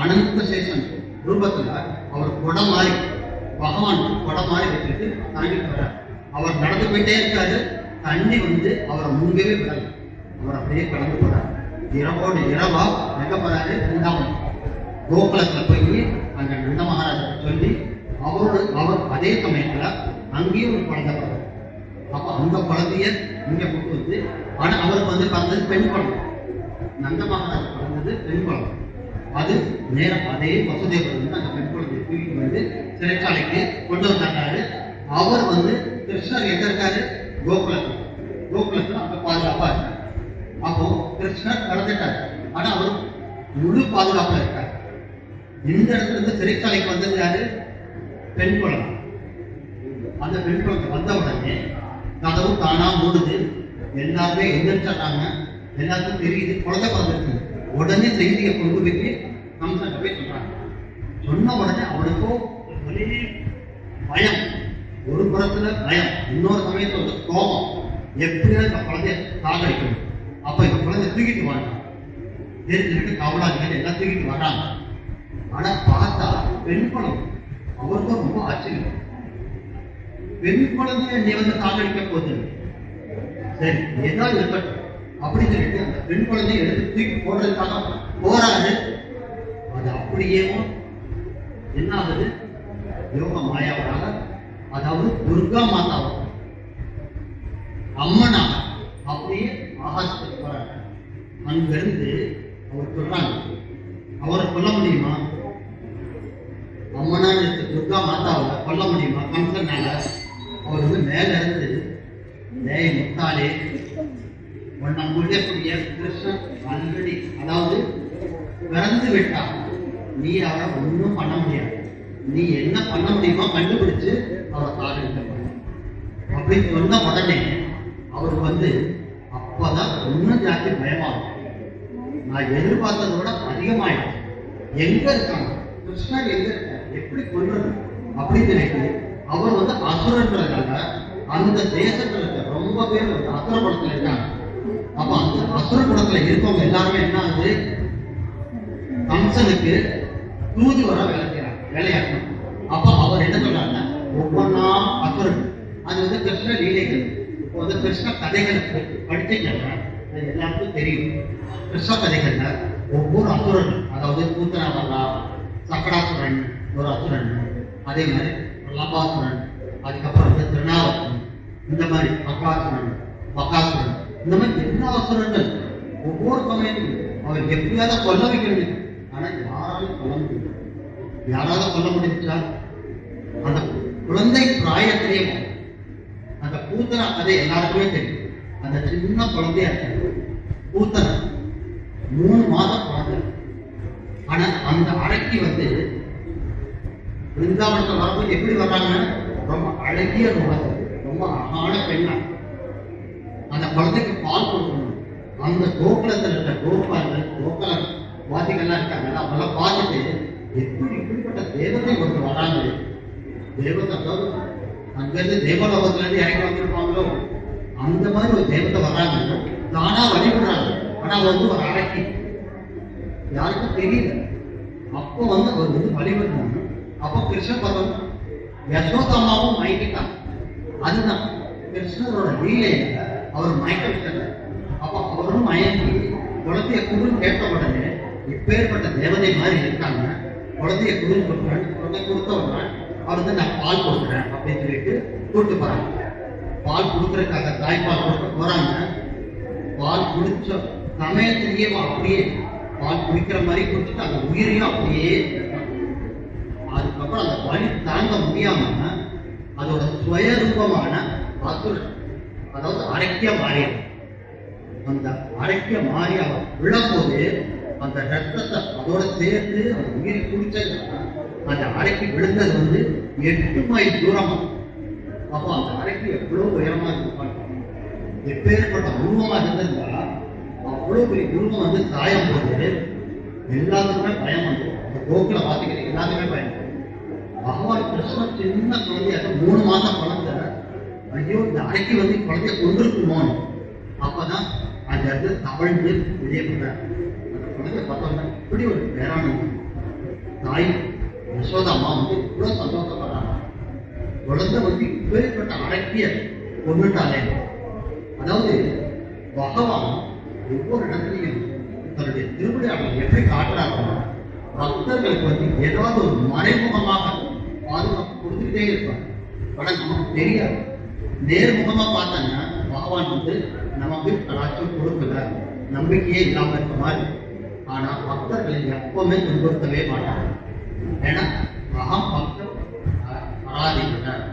அனந்த சேஷன் ரூபத்துல அவர் குடம் மாறி, பகவான் குடம் மாறி வச்சுட்டு தாங்கிட்டு வர்றார். அவர் நடந்து போயிட்டே இருக்காரு. தண்ணி அவரை முன்கவே விடல, அவர் அப்படியே கடந்து போறார். இரவோடு இரவா எங்க போறாரு? பிருந்தாவனம் கோகுலத்துல போய் அங்க நந்த மகாராஜா சொல்லி அவர் அதே சமயத்துல அங்கேயும் ஒரு குழந்தை பிறகு. அப்ப அந்த குழந்தைய இங்க கொண்டு ஆனா அவருக்கு பிறந்தது பெண் குழந்தை. நந்த மகாராஜா பிறந்தது பெண் குழந்தை. அது நேரம் அதே வசுதேவர் அந்த பெண் குழந்தையை தூக்கிட்டு சிறைச்சாலைக்கு கொண்டு வந்தாரு. அவர் கிருஷ்ணர் எங்க இருக்காரு? கோகுலத்துல. கோகுலத்துல அங்க பாதுகாப்பா இருக்காரு. அப்போ கிருஷ்ணர் கடந்துட்டாரு, ஆனா அவர் முழு பாதுகாப்புல இருக்காரு. இந்த இடத்துல இருந்து சிறைச்சாலைக்கு வந்தது யாரு? பெண் குழந்தை. அந்த பெண் குழந்தை வந்த உடனே கதவு தானா மூடுது, எல்லாருமே எந்திரிச்சாங்க, எல்லாருக்கும் தெரியுது குழந்தை பிறந்திருக்கு. உடனே செய்தியை கொண்டு போய் கம்சன் போய் சொல்றாங்க. சொன்ன உடனே அவனுக்கோ ஒரே பயம். ஒரு புறத்துல பயம், இன்னொரு சமயத்துல கோபம். எப்படியா இந்த குழந்தைய சாகடிக்கணும். அப்ப இந்த குழந்தைய தூக்கிட்டு வாங்க தெரிஞ்சுக்கிட்டு கவலாதிகள் எல்லாம் தூக்கிட்டு வர்றாங்க. ஆனா பார்த்தா பெண் குழந்தை. அவருக்கும் ரொம்ப ஆச்சரியம். பெண் குழந்தைய நீ சாகடிக்க போகுது, சரி ஏதாவது இருக்கட்டும் அப்படின்னு சொல்லிட்டு அந்த பெண் குழந்தைய எடுத்து தூக்கி போடுறதுக்காக போராடு. அது அப்படியே என்ன ஆகுது? யோக மாயாவராக, அதாவது துர்கா மாதாவாக, அம்மனாக அப்படியே ஆகாசத்துக்கு போறாரு. அங்கிருந்து அவர் சொல்றாங்க, அவரை கொல்ல முடியுமா? அம்மனான்னு துர்கா மாதாவை கொல்ல முடியுமா கம்சனால? அவர் மேல இருந்து நேய் முத்தாலே உன்னை முடியக்கூடிய கிருஷ்ணன் ஆல்ரெடி, அதாவது பிறந்து விட்டா, நீ அவரை ஒன்றும் பண்ண முடியாது. நீ என்ன பண்ண முடியுமோ கண்டுபிடிச்சு அவரை சாகடிக்க அப்படின்னு சொன்ன உடனே அவருக்கு அப்பதான் இன்னும் ஜாஸ்தி பயமாகும். நான் எதிர்பார்த்ததை விட அதிகமாயிடும். எங்க இருக்காங்க கிருஷ்ணர், எங்க இருக்க, எப்படி கொள்றது அப்படின்னு சொல்லிட்டு அவர் அசுரன்றதுனால அந்த தேசத்துல இருக்க ரொம்ப பேர் அசுர குலத்துல இருக்காங்க. அப்ப அந்த அசுர குலத்துல இருக்கவங்க எல்லாருமே என்ன ஆகுது? கம்சனுக்கு தூது வர வேலையாக்கணும். அப்ப அவர் என்ன சொல்றாங்க? ஒவ்வொன்னா அசுரன். அது கிருஷ்ண லீலைகள். இப்போ கிருஷ்ண கதைகள் படிச்சீங்கன்னா எல்லாருக்கும் தெரியும். கிருஷ்ண கதைகள்ல ஒவ்வொரு அசுரன், அதாவது பூத்தனாவல்லா, சக்கடாசுரன் ஒரு அசுரன், அதே மாதிரி லபாசுரன், அதுக்கப்புறம் திருநாவசன், இந்த மாதிரி பக்காசுரன், பக்காசுரன், இந்த மாதிரி எல்லா அசுரங்கள் ஒவ்வொரு சமயத்தும் அவர் எப்படியாவது கொல்ல வைக்கணும். ஆனா யாராலும் கொல்ல முடியும். யாராவது கொல்ல முடிஞ்சா அந்த குழந்தை பிராயத்திலேயே அந்த பூத்தனா கதை எல்லாருக்குமே தெரியும். அந்த சின்ன குழந்தையா இருக்க பூத்தனை 3 மாதம் குழந்தை. ஆனா அந்த அறைக்கு பிருந்தாவனத்தை வரும்போது எப்படி வர்றாங்க? ரொம்ப அழகிய முகத்தை, ரொம்ப அழகான பெண்ணா. அந்த குழந்தைக்கு பால் கொடுக்கணும். அந்த கோகுலத்தில் இருக்க கோபாலர்கள், கோகுல வாசிகள்லாம் இருக்காங்க, அவங்களாம் பார்த்துட்டு எப்படி இப்படிப்பட்ட தேவதை ஒருத்தர் வராங்க. தேவதை அதாவது அங்கிருந்து தேவலோகத்துல இருந்து இறங்கி வந்திருப்பாங்களோ அந்த மாதிரி ஒரு தேவதை வர்றாங்க. தானா வழிபடுறாங்க. ஆனா வந்து ஒரு அடக்கி யாருக்கும் தெரியல. அப்போ வந்து அவர் வந்து வழிபடுறாங்க. அப்போ கிருஷ்ண பகவான் யசோதாமாவும் மயக்கிட்டாங்க. அதுதான் கிருஷ்ணரோட லீலையில அவர் மயக்கிட்டாங்க. அப்போ அவரும் மயங்கி குழந்தைய குருன்னு கேட்ட உடனே இப்பேற்பட்ட தேவதை மாதிரி இருக்காங்க, குழந்தைய குருன்னு கொடுக்குறேன், குழந்தை கொடுத்த உடனே அவர் வந்து நான் பால் கொடுக்குறேன் அப்படின்னு சொல்லிட்டு கூப்பிட்டு போறாங்க. பால் கொடுக்கறதுக்காக தாய்ப்பால் கொடுக்க போறாங்க. பால் குடிச்ச சமயத்திலேயே அப்படியே பால் குடிக்கிற மாதிரி குடிச்சுட்டு அந்த உயிரையும் அப்படியே அதுக்கப்புறம் அந்த வலி தாங்க முடியாம அதோட சுயரூபமான அசுரன் அதாவது அரைக்கிய மாறியது. அந்த அரைக்கிய மாறி அவர் விழும்போது அந்த ரத்தத்தை அதோட சேர்த்து அந்த உயிரை குடிச்சது அந்த அரைக்கு விழுந்தது வந்து 8 மைல் தூரமா. அப்போ அந்த அரைக்கு எவ்வளவு உயரமா இருப்பாங்க, எப்பேற்பட்ட உருவமா இருந்திருந்தா அவ்வளவு பெரிய உருவம் வந்து சாயம் போது எல்லாத்துக்குமே பயம் வந்து அந்த கோக்குல வாசிக்கிற எல்லாத்துக்குமே பயம். பகவான் கிருஷ்ணன் சின்ன குழந்தையாக 3 மாசம் குழந்தை, ஐயோ இந்த அரைக்கு வந்து குழந்தைய கொண்டிருக்குமோன்னு அப்பதான் அந்த இடத்துல தவழ்ந்து வெளியே போடுறாரு. அந்த குழந்தைய பார்த்தோம்னா இப்படி ஒரு பேரான தாய் யசோதாமா வந்து இவ்வளவு சந்தோஷப்படுறாங்க. குழந்தை வந்து இப்பேற்பட்ட அடக்கிய கொண்டுட்டாலே. அதாவது பகவான் ஒவ்வொரு இடத்துலையும் தன்னுடைய திருவிளையாடலை எப்படி காட்டுறாங்க, பக்தர்களுக்கு வந்து ஏதாவது ஒரு மறைமுகமாக பாதுகாப்பு கொடுத்துக்கிட்டே இருப்பாங்க. ஆனா நமக்கு தெரியாது. நேர்முகமா பார்த்தாங்கன்னா பகவான் வந்து நமக்கு கலாச்சாரம் கொடுக்கல, நம்பிக்கையே இல்லாம இருக்க மாதிரி. ஆனா பக்தர்களை எப்பவுமே துன்புறுத்தவே மாட்டாங்க. ஏன்னா மகா பக்தர் ஆராதிக்கிறார்.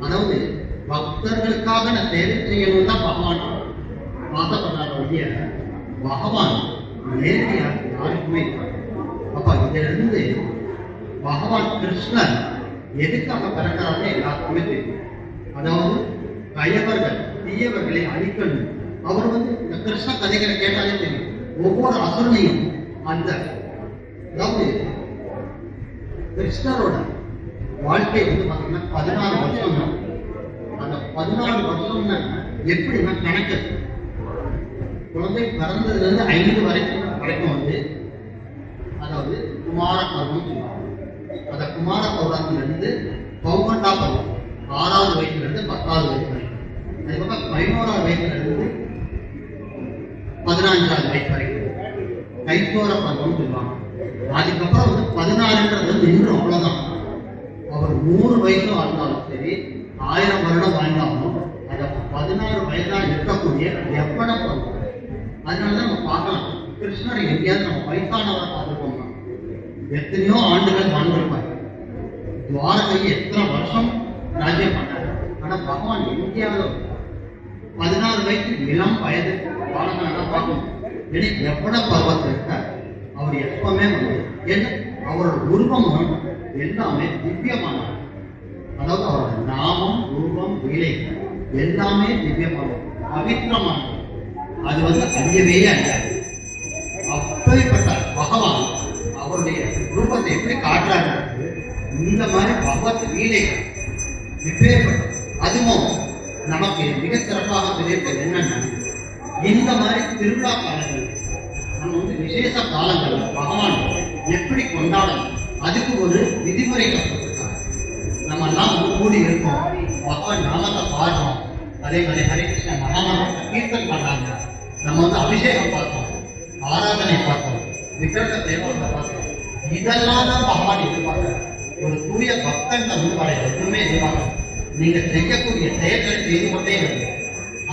அதாவது பக்தர்களுக்காக நான் சேவை செய்யணும் தான் பகவான் ஆசைப்படுறாரு ஒழிய பகவான் நேரடியா யாருக்குமே. அப்ப இதுல இருந்து பகவான் கிருஷ்ணன் எதுக்காக பிறக்கிறாருன்னு எல்லாருக்குமே தெரியும். அதாவது கயவர்கள் தீயவர்களை அழிக்கணும். அவர் வந்து இந்த கிருஷ்ண கதைகளை கேட்டாலே தெரியும். ஒவ்வொரு அசுரனையும் அந்த அதாவது கிருஷ்ணரோட வாழ்க்கை வந்து பார்த்தீங்கன்னா 16 வருஷம் தான். அந்த 14 வருஷம்னா எப்படின்னா கணக்கு குழந்தை பிறந்ததுல இருந்து 5 வரைக்கும் வந்து அதாவது குமார பருவம் சொல்லுவாங்க. அந்த குமார பருவத்திலிருந்து பௌகண்டா பருவம் 6வது வயசுல இருந்து 10வது வயசு வரைக்கும். அதுக்கப்புறம் 11வது வயசுல இருந்து 15வது வயசு வரைக்கும் கைத்தோர பருவம் சொல்லுவாங்க. அதுக்கப்புறம் வந்து 16ன்றது வந்து இன்னும் அவ்வளவுதான். அவர் 100 வயசு வாழ்ந்தாலும் சரி, 1000 வருடம் வாழ்ந்தாலும் அதை 16 வயதாக இருக்கக்கூடிய எப்பட பருவம். அதனாலதான் நம்ம பார்க்கலாம் கிருஷ்ணர் எங்கேயாவது நம்ம வயசானவரை பார்த்துக்கோங்க. எத்தனையோ ஆண்டுகள் வாழ்ந்திருப்பார். துவாரகையை எத்தனை வருஷம் ராஜ்யம் பண்ணார். ஆனா பகவான் எங்கேயாவது 16 வயசு இளம் வயது பாலகனாக பார்க்கணும். ஏன்னா எப்பட பருவத்தில் இருக்க அவர் எப்பவுமே வந்து ஏன்னா அவரோட உருவமும் எல்லாமே திவ்யமானது. அதாவது அவரோட நாமம் உருவம் லீலை எல்லாமே திவ்யமானது, பவித்திரமானது. அது வந்து அழியவே அழியாது. அப்படிப்பட்ட பகவான் அவருடைய ரூபத்தை எப்படி காட்டுறாரு. இந்த மாதிரி பகவத் லீலைகள் இப்பேற்பட்டது. அதுவும் நமக்கு மிக சிறப்பாக தெரிவித்தது என்னன்னா இந்த மாதிரி திருவிழா காலங்கள் நம்ம வந்து விசேஷ காலங்கள் பகவான் எப்படி கொண்டாடணும் அதுக்கு ஒரு விதிமுறைகள் கொடுத்துருக்காங்க. நம்ம எல்லாம் கூடி இருக்கோம், பகவான் நாமத்தை பாடுறோம், அதே மாதிரி ஹரே கிருஷ்ண மகாமந்திரத்தை கீர்த்தன் பண்றாங்க, நம்ம வந்து அபிஷேகம் பார்த்தோம், ஆராதனை பார்த்தோம், விக்கிரக தேவத்தை பார்த்தோம். இதெல்லாம் தான் பகவான் எதிர்பார்க்கிறார். ஒரு தூய பக்தன் வந்து வரை எதுவுமே எதிர்பார்க்க நீங்க செய்யக்கூடிய செயல்களை செய்து கொண்டே இருக்கு.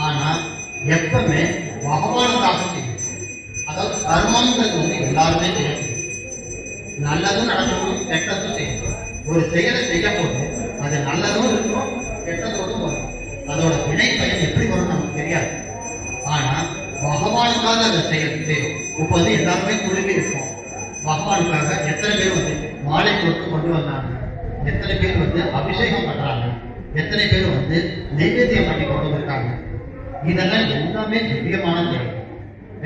ஆனா எப்பவுமே பகவானுக்காக செய்யும். அதாவது கர்மம்ன்றது வந்து எல்லாருமே செய்யணும். நல்லதும் நடக்கணும், கெட்டதும் செய்யணும். ஒரு செயலை செய்ய போது அது நல்லதும் இருக்கும், கெட்டதோடும் வரும். அதோட வினை பயன் எப்படி வரும் நமக்கு தெரியாது. ஆனா பகவானுக்காக அதை செய்யும். இப்போ வந்து எல்லாருமே குழுமி இருக்கும். பகவானுக்காக எத்தனை பேர் வந்து மாலை கொடுத்து கொண்டு வந்தாங்க, எத்தனை பேர் வந்து அபிஷேகம் பண்றாங்க, எத்தனை பேர் வந்து நைவேத்தியம் பண்ணி கொண்டு வந்திருக்காங்க. இதெல்லாம் எல்லாமே திவ்யமான செயல்.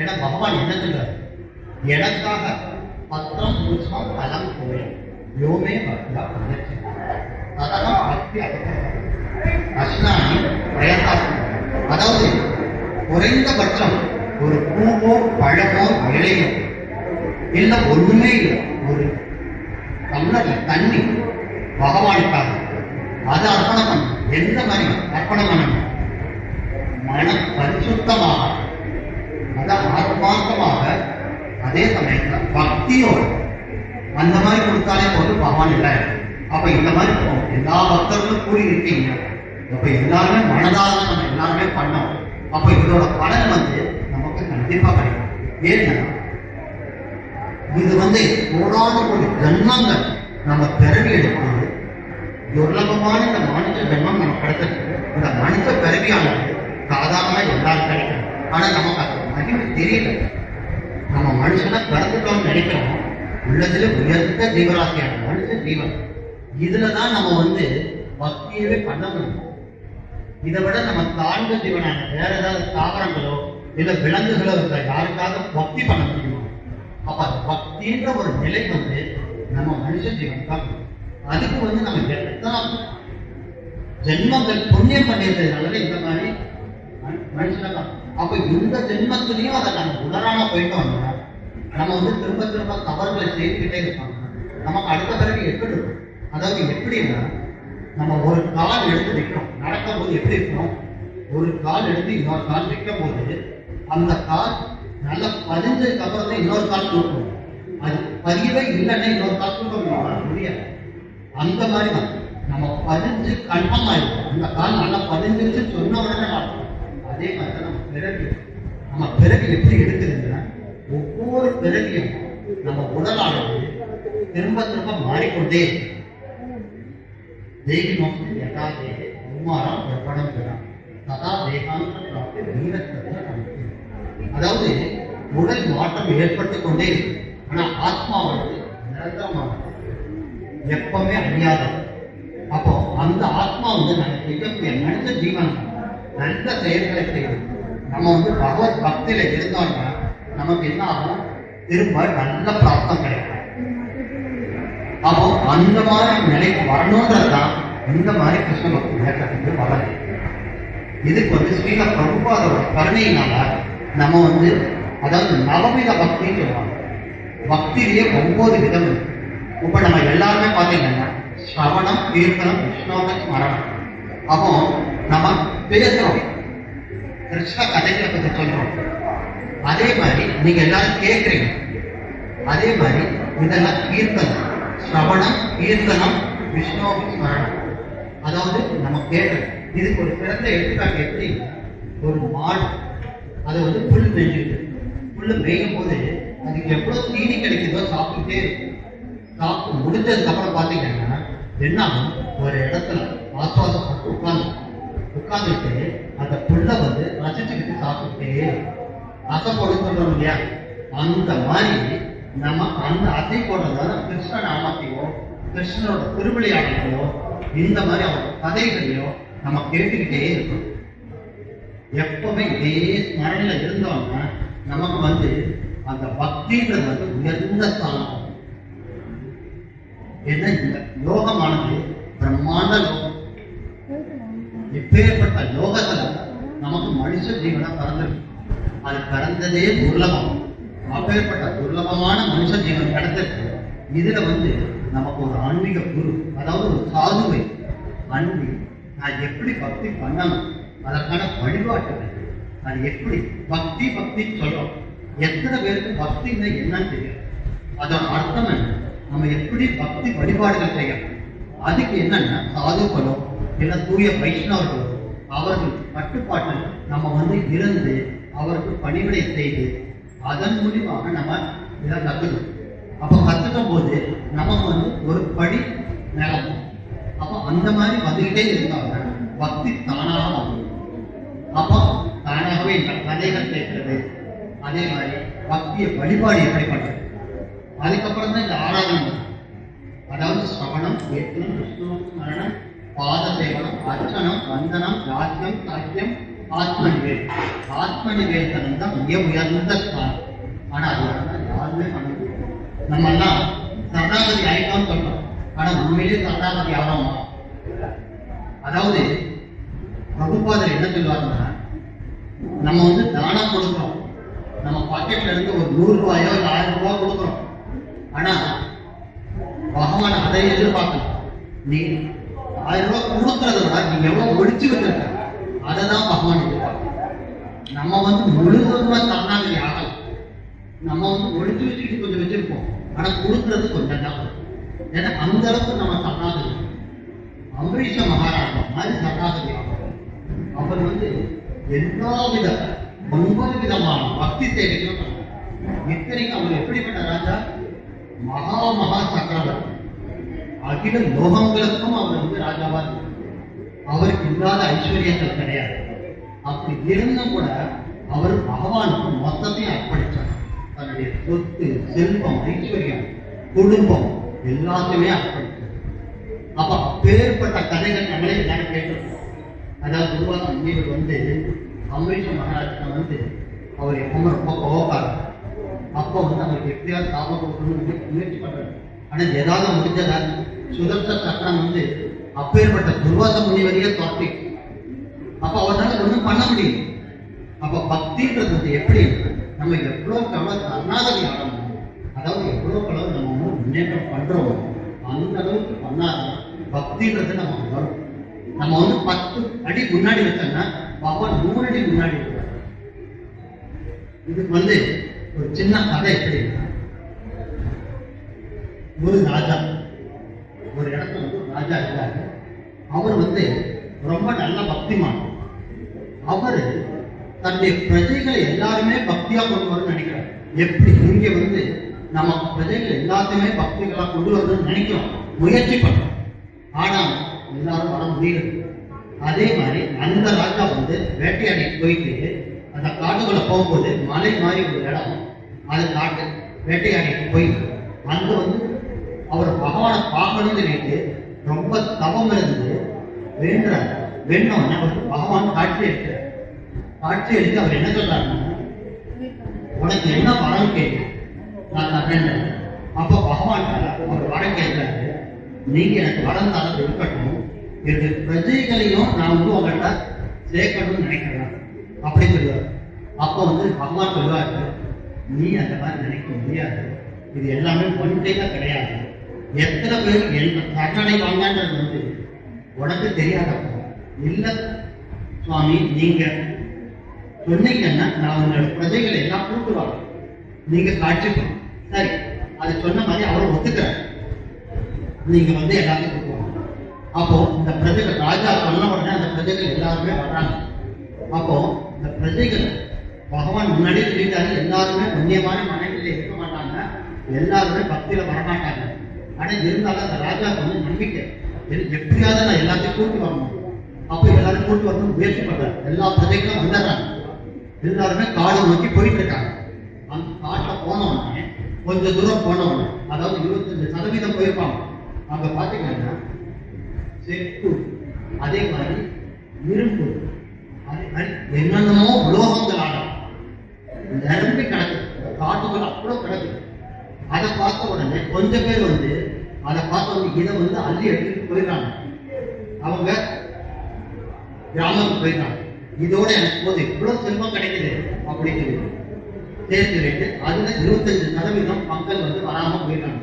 ஏன்னா பகவான் என்ன சொல்றாரு, எனக்காக பத்திரம் புஷ்பம் பலம் கோயில் யோமே பக்தியா பிரயச்ச அதெல்லாம் பக்தி அஸ்னானி பிரயத்தாகும். அதாவது குறைந்தபட்சம் ஒரு பூவோ பழமோ இலையோ இல்ல ஒண்ணுமே இல்லை, ஒரு டம்ளர்ல தண்ணி பகவானுக்காக அதை அர்ப்பணம் பண்ணணும். எந்த மாதிரி அர்ப்பணம் பண்ணணும்? மன பரிசுத்தமாக, அதான் ஆத்மார்த்தமாக, அதே சமயத்துல பக்தியோடு அந்த மாதிரி கொடுத்தாலே போது பகவான் இல்லை. அப்ப இந்த மாதிரி எல்லா பக்தர்களும் கூடி இருக்கீங்க, அப்ப எல்லாருமே மனதால நம்ம எல்லாருமே பண்ணோம். அப்ப இதோட பலன் நமக்கு கண்டிப்பா கிடைக்கும். ஏன்னா இது கோடான ஒரு ஜன்மங்கள் நம்ம பிறவி எடுப்பது துர்லபமான இந்த மனுஷ ஜன்மம் நம்ம கிடைச்சது. இந்த மனுஷ பிறவியானது சாதாரணமா எல்லாரும் கிடைக்கும். ஆனா நமக்கு அது மகிமை தெரியல. நம்ம மனுஷனை பிறந்துட்டோம்னு நினைக்கிறோம். உள்ளதுல உயர்ந்த ஜீவராசியான மனுஷ ஜீவன். இதுலதான் நம்ம பக்தியவே பண்ண முடியும். இதை விட நம்ம தாழ்ந்த ஜீவனான வேற ஏதாவது தாவரங்களோ இல்ல விலங்குகளோ இருக்கிற யாருக்காக பக்தி பண்ண முடியுமா? அப்ப அந்த பக்தின்ற ஒரு நிலை நம்ம மனுஷ ஜீவன் தான். அதுக்கு நம்ம எத்தனை ஜென்மங்கள் புண்ணியம் பண்ணியிருந்ததுனால இந்த மாதிரி மனுஷனை தான். அப்ப இந்த ஜென்மத்திலையும் அதை நம்ம உணராம போயிட்டோம்னா நம்ம திரும்ப திரும்ப தவறுகளை செய்துக்கிட்டே இருப்பாங்க. நமக்கு அடுத்த பிறகு எப்படி இருக்கும்? அதாவது எப்படின்னா, நம்ம ஒரு கால் எடுத்து வைக்கிறோம், நடக்கும் போது எப்படி இருக்கணும்? ஒரு கால் எடுத்து இன்னொரு கால் வைக்கும் போது அந்த கால் நல்லா பதிஞ்சதுக்கு அப்புறம் தான் இன்னொரு கால் தூக்கணும். அது பதியவே இல்லைன்னா இன்னொரு கால் தூக்க முடியாது. அந்த மாதிரி தான் நம்ம பதிஞ்சு கன்ஃபார்ம் ஆயிருக்கும். அந்த கால் நல்லா பதிஞ்சிருச்சு சொன்ன உடனே நடக்கும். அதே மாதிரி தான் நம்ம பிறகு எப்படி எடுக்குதுன்னா, ஒவ்வொரு பிறவியும் நம்ம உடலானது திரும்ப திரும்ப மாறிக்கொண்டே இருக்கு. தேவி நோக்கி யதா தேகே கௌமாரம் எப்படம் பெறாம் ததா தேகாந்த பிராப்தி வீரத்தை அமைக்கும். அதாவது உடல் மாற்றம் ஏற்பட்டு கொண்டே இருக்கு. ஆனா ஆத்மா நிரந்தரமானது, எப்பவுமே அழியாதது. அப்போ அந்த ஆத்மா நம்ம செய்யக்கூடிய மனித ஜீவன் நல்ல செயல்களை செய்யும். நம்ம பகவத் பக்தியில இருந்தோம்னா நமக்கு என்ன ஆகும்? திரும்ப நல்ல பிராப்தம் கிடைக்கும். அப்போ அந்த மாதிரி நிலைக்கு வரணும்ன்றதுதான் இந்த மாதிரி கிருஷ்ண பக்தி இயக்கத்துக்கு வரது. இதுக்கு ஸ்ரீல பிரபுபாதோட கருணையினால நம்ம அதாவது நவவித பக்தின்னு சொல்லுவாங்க. பக்தியிலேயே 9 விதம் இருக்கு. இப்ப நம்ம எல்லாருமே பாத்தீங்கன்னா ஸ்ரவணம், கீர்த்தனம், விஷ்ணோக ஸ்மரணம். அப்போ நம்ம பேசுறோம், கிருஷ்ண கதைகளை பத்தி சொல்றோம். அதே மாதிரி நீங்க எல்லாரும் கேட்கறீங்க. அதே மாதிரி இதெல்லாம் கீர்த்தனம், ஸ்ரவணம், கீர்த்தனம், விஷ்ணோக ஸ்மரணம். அதாவது நம்ம கேட்கறோம். இதுக்கு ஒரு சிறந்த எடுத்துக்காட்டு எப்படி? ஒரு மாடு அது புல் மேய்ஞ்சிருக்கு. புல்லு மேயும் போது அதுக்கு எவ்வளவு தீனி கிடைக்குதோ சாப்பிட்டுட்டே இருக்கும். சாப்பிட்டு முடிஞ்சதுக்கு அப்புறம் பாத்தீங்கன்னா என்ன ஒரு இடத்துல ஆசுவாசப்பட்டு உட்கார்ந்துட்டு அந்த புல்ல ரசிச்சுக்கிட்டு சாப்பிட்டுட்டே அசை போட சொல்றோம் இல்லையா? அந்த மாதிரி நம்ம அந்த அசை போடுறதால கிருஷ்ண நாமத்தையோ கிருஷ்ணனோட திருவிளையாடலையோ இந்த மாதிரி அவரோட கதைகளையோ நம்ம கேட்டுக்கிட்டே இருக்கணும். எப்பவுமே இதே ஸ்மரணையில இருந்தோம்னா நமக்கு அந்த பக்தின்றது உயர்ந்த ஸ்தானம். என்ன இந்த யோகமானது பிரம்மாண்ட லோகம். எப்பேற்பட்ட லோகத்துல நமக்கு மனுஷ ஜீவனை பிறந்திருக்கு. அது பிறந்ததே துர்லபம். அப்பேற்பட்ட துர்லபமான மனுஷ ஜீவன் கிடைச்சிருக்கு. இதுல நமக்கு ஒரு ஆன்மீக குரு, அதாவது ஒரு சாதுவை அன்பி நான் எப்படி பக்தி பண்ணணும், அதற்கான வழிபாட்டுகள், அது எப்படி பக்தி பக்தி சொல்றோம். எத்தனை பேருக்கு பக்தின்னா என்னன்னு தெரியும், அதோட அர்த்தம் என்ன, நம்ம எப்படி பக்தி வழிபாடுகள் செய்யணும். அதுக்கு என்னன்னா சாதுக்களோ இல்ல தூய வைஷ்ணவர்களோ அவர்கள் கட்டுப்பாட்டில் நம்ம இருந்து அவருக்கு பணிவிடை செய்து அதன் மூலியமாக நம்ம இதை கத்துக்கணும். அப்ப கத்துக்கும் போது நமக்கு ஒரு படி நிலம். அப்போ அந்த மாதிரி வந்துகிட்டே இருந்தாங்க பக்தி தானாக வரும். அப்போ தானாகவே இந்த கதைகள் கேட்கறது, அதே மாதிரி பக்திய வழிபாடு எப்படி பண்றது, அதுக்கப்புறம் தான் இந்த ஆராதனை. அதாவது ஸ்ரவணம், கீர்த்தனம், விஷ்ணு ஸ்மரணம், பாத சேவனம், அர்ச்சனம், வந்தனம், ராஜ்யம், சாக்கியம், ஆத்ம நிவேதம். ஆத்ம நிவேதனம் தான் மிக உயர்ந்த ஸ்தானம். ஆனா அது யாருமே பண்ண நம்ம எல்லாம் சரணாகதி ஆயிட்டோம்னு சொல்றோம். ஆனா உண்மையிலே சரணாகதி ஆகாமா? அதாவது பிரபுபாதர் என்ன சொல்லுவாருன்னா, நம்ம வந்து தானம் கொடுக்குறோம், நம்ம பாக்கெட்ல இருந்து ஒரு 100 ரூபாயோ இல்லை 1000 ரூபாய் கொடுக்குறோம். ஆனா பகவான் அதை எதிர்பார்க்கல. நீ 1000 ரூபாய் கொடுக்கறத விட நீங்க எவ்வளவு ஒழிச்சு வச்சிருக்க அதை தான் பகவான் எதிர்பார்க்க. நம்ம வந்து முழுவதுமா சரணாகதி ஆகல, நம்ம வந்து ஒழிச்சு வச்சுக்கிட்டு கொஞ்சம் வச்சிருப்போம், ஆனா கொடுக்கறது கொஞ்சம் தான். ஏன்னா அந்த அளவுக்கு நம்ம சரணாகதி. அம்பரீஷ மகாராஜா மாதிரி சரணாகதி ஆகும். அவர் வந்து எல்லா வித 9 விதமான பக்தி சேவைகளும் பண்ணார். இத்தனைக்கு அவர் எப்படிப்பட்ட ராஜா? மகா சக்கரவர்த்தி. அகில லோகங்களுக்கும் அவர் வந்து ராஜாவா இருந்தார். அவருக்கு இல்லாத ஐஸ்வர்யங்கள் கிடையாது. அப்படி இருந்தும் கூட அவர் பகவானுக்கு மொத்தத்தையும் அர்ப்பணித்தார். தன்னுடைய சொத்து, செல்வம், ஐஸ்வர்யம், குடும்பம் எல்லாத்தையுமே அர்ப்பணித்தார். அப்ப அப்பேற்பட்ட கதைகள் நம்மளே எல்லாரும் கேட்டிருக்கோம். அதாவது குருவாக முனிவர் வந்து அம்பரீஷ மகாராஜா வந்து அவர் எப்பவுமே ரொம்ப கோபக்காரர். அப்போ வந்து அவருக்கு எப்படியாவது சாபம் கொடுக்கணும்னு முயற்சி பண்றாரு. ஆனா ஏதாவது முடிஞ்சதா? சுதர்சன சக்கரம் வந்து அப்பேற்பட்ட துர்வாச முனிவரையே தோற்றி. அப்ப அவரால் ஒன்றும் பண்ண முடியும். அப்ப பக்தின்றது வந்து எப்படி? நம்ம எவ்வளவுக்கு எவ்வளவு சரணாகதி ஆகணும், அதாவது எவ்வளவுக்கு அளவு நம்ம வந்து முன்னேற்றம் பண்றோம், அந்த அளவுக்கு பண்ணாதான் பக்தின்றது நமக்கு வரும். நம்ம வந்து 10 அடி முன்னாடி வச்சோம்னா பகவான் 100 அடி முன்னாடி இருக்கிறார். இதுக்கு வந்து ஒரு சின்ன கதை எப்படி? ஒரு ராஜா ஒரு இடத்துல வந்து ராஜா இருக்காரு. அவர் வந்து ரொம்ப நல்ல பக்திமான். அவரு தன்னுடைய பிரஜைகளை எல்லாருமே பக்தியா கொண்டு வரணும்னு நினைக்கிறார். எப்படி இங்க வந்து நம்ம பிரஜைகள் எல்லாத்தையுமே பக்திகளா கொண்டு வரணும்னு நினைக்கிறோம், முயற்சி பண்றோம், ஆனா எல்லாரும் வர முடியல. அதே மாதிரி அந்த ராஜா வந்து வேட்டையாடி போயிட்டு அந்த காட்டுக்குள்ள போகும்போது மலை மாதிரி ஒரு இடம், அது காட்டு வேட்டையாடிட்டு போய் அங்க வந்து அவர் பகவானை பார்க்கணும்னு நினைத்து ரொம்ப தவம் இருந்து வேண்டார். வேண்டோன்னு அவருக்கு பகவான் காட்சி எடுக்கிறார். காட்சி எடுத்து அவர் என்ன சொல்றாருன்னா, உனக்கு என்ன வரம் கேட்கு, நான் தரேன். அப்ப பகவான் அவர் வரம் கேட்கிறாரு, நீங்க எனக்கு வரம் தரது இருக்கட்டும், என்னுடைய பிரஜைகளையும் நான் வந்து உங்கள்கிட்ட சேர்க்கணும்னு நினைக்கிறேன் அப்படின்னு சொல்லுவார். அப்போ வந்து பகவான் சொல்லுவாரு, நீ அந்த மாதிரி நினைக்க முடியாது, இது எல்லாமே ஒன்றையா கிடையாது. எத்தனை பேர் என் சரணடை வாங்கன்றது வந்து உனக்கு தெரியாதப்போ இல்ல சுவாமி, நீங்க சொன்னீங்கன்னா நான் உங்களோட பிரஜைகளை எல்லாம் கூட்டுவாங்க, நீங்க காட்சி சரி அது சொன்ன மாதிரி அவரை ஒத்துக்கிறார், நீங்க வந்து எல்லாத்தையும் கூட்டுவாங்க. அப்போ இந்த பிரஜைகள் ராஜா சொன்ன உடனே அந்த பிரஜைகள் எல்லாருமே வர்றாங்க. அப்போ இந்த பிரஜைகள் பகவான் முன்னாடியே சொல்லிட்டாரு, எல்லாருமே புண்ணியமான மனைவியில இருக்க மாட்டாங்க, எல்லாருமே பக்தியில வரமாட்டாங்க. ஆனா இருந்தாலும் அந்த ராஜாவுக்கு வந்து நம்பிக்கை, எப்படியாவது நான் எல்லாத்தையும் கூட்டு வரணும். அப்போ எல்லாரும் கூட்டு வரணும் முயற்சி பண்றாரு. எல்லா பிரஜைகளும் வந்துடுறாங்க. எல்லாருமே காடு நோக்கி போயிட்டு இருக்காங்க. அந்த காட்டுல போன உடனே கொஞ்சம் தூரம் போன உடனே, அதாவது 25% போயிருப்பாங்க. அங்க பாத்தீங்கன்னா செப்பு, அதே மாதிரி இரும்பு, அதே மாதிரி என்னென்னமோ உலோகங்களான நிரம்பி கிடக்குது. காட்டுக்குள்ள அவ்வளவு கிடக்குது. அதை பார்த்த உடனே கொஞ்சம் பேர் வந்து அதை பார்த்த உடனே இதை வந்து அள்ளி எடுத்துட்டு போயிடுறாங்க. அவங்க கிராமத்துக்கு போயிடுறாங்க. இதோட எனக்கு போது இவ்வளவு செல்வம் கிடைக்குது அப்படின்னு சொல்லிட்டு அதுல 25% மக்கள் வந்து வராம போயிடுறாங்க.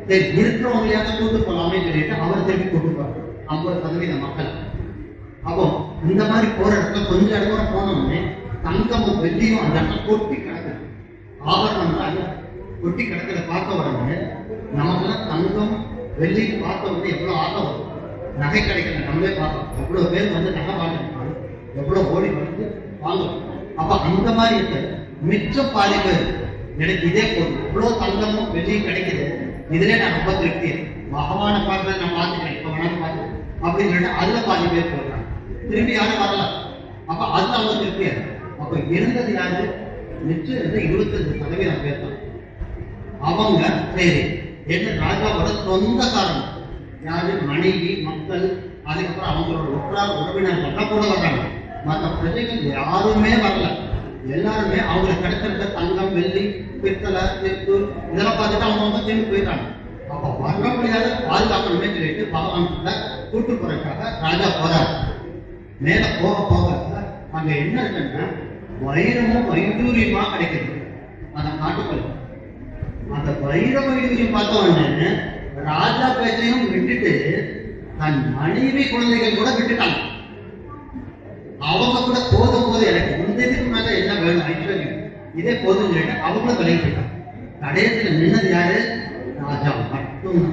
சரி இருக்கிறவங்களையாவது கூட்டு போலாமே சொல்லிட்டு அவர் திரும்பி கூட்டு போறாரு 50% மக்கள். அப்போ இந்த மாதிரி போற இடத்துல கொஞ்சம் இடத்துல போனோம்னே தங்கமும் வெள்ளியும் அந்த இடத்துல கொட்டி கிடக்குது. ஆபரணம் கொட்டி கிடக்கிறத பார்த்த உடனே நமக்குலாம் தங்கம் வெள்ளி பார்த்த உடனே எவ்வளவு ஆசை வரும். நகை கிடைக்கல நம்மளே பார்த்தோம், எவ்வளவு பேர் வந்து நகை வாங்கிருக்காங்க, எவ்வளவு ஓடி வந்து வாங்குவோம். அப்ப அந்த மாதிரி இருக்க மிச்சம் பாதி பேர் எனக்கு இதே போதும், இவ்வளவு தங்கமும் வெள்ளியும் கிடைக்குது, இதுல நான் ரொம்ப திருப்தி, பகவானை பார்க்கறது நான் பார்த்துக்கிறேன், இப்ப வேணாலும் பார்த்து அப்படின்னு சொல்லிட்டு அதுல பாதி பேர் சொல்றாங்க. திரும்பி யாரும் வரல. அப்ப அதுல அவங்க திருப்தியா. அப்ப இருந்தது யாரு? மிச்சம் 25% பேர் தான். அவங்க சரி என்ன ராஜாவோட சொந்த காரணம் யாரு? மனைவி, மக்கள், அதுக்கப்புறம் அவங்களோட உற்றார் உறவினர்கள் கூட வர்றாங்க. மற்ற பிரஜைகள் யாருமே வரல. எல்லாருமே அவங்களுக்கு கிடைச்சிருக்க தங்கம், வெள்ளி, பித்தளை, செப்பு இதெல்லாம் பார்த்துட்டு அவங்க திரும்பி போயிட்டாங்க. அப்ப வர முடியாத பாதுகாக்கணுமே சொல்லிட்டு பகவான் கிட்ட கூட்டு போறதுக்காக ராஜா போறார். மேல போக போக அங்க என்ன இருக்குன்னா வைரமும் வைடூரியமா கிடைக்குது அந்த காட்டுக்குள்ள. அந்த வைர வைடூரியம் பார்த்த உடனே ராஜா பேச்சையும் விட்டுட்டு தன் மனைவி குழந்தைகள் கூட விட்டுட்டாங்க. அவங்க கூட போதும் போது எனக்கு முந்தையதுக்கு மேல என்ன வேணும் ஐஸ்வர்யம் இதே போதும் சொல்லிட்டு அவங்களும் விலகி போயிட்டாங்க. கடைசியில் நின்னது யாரு? ராஜா மட்டும்.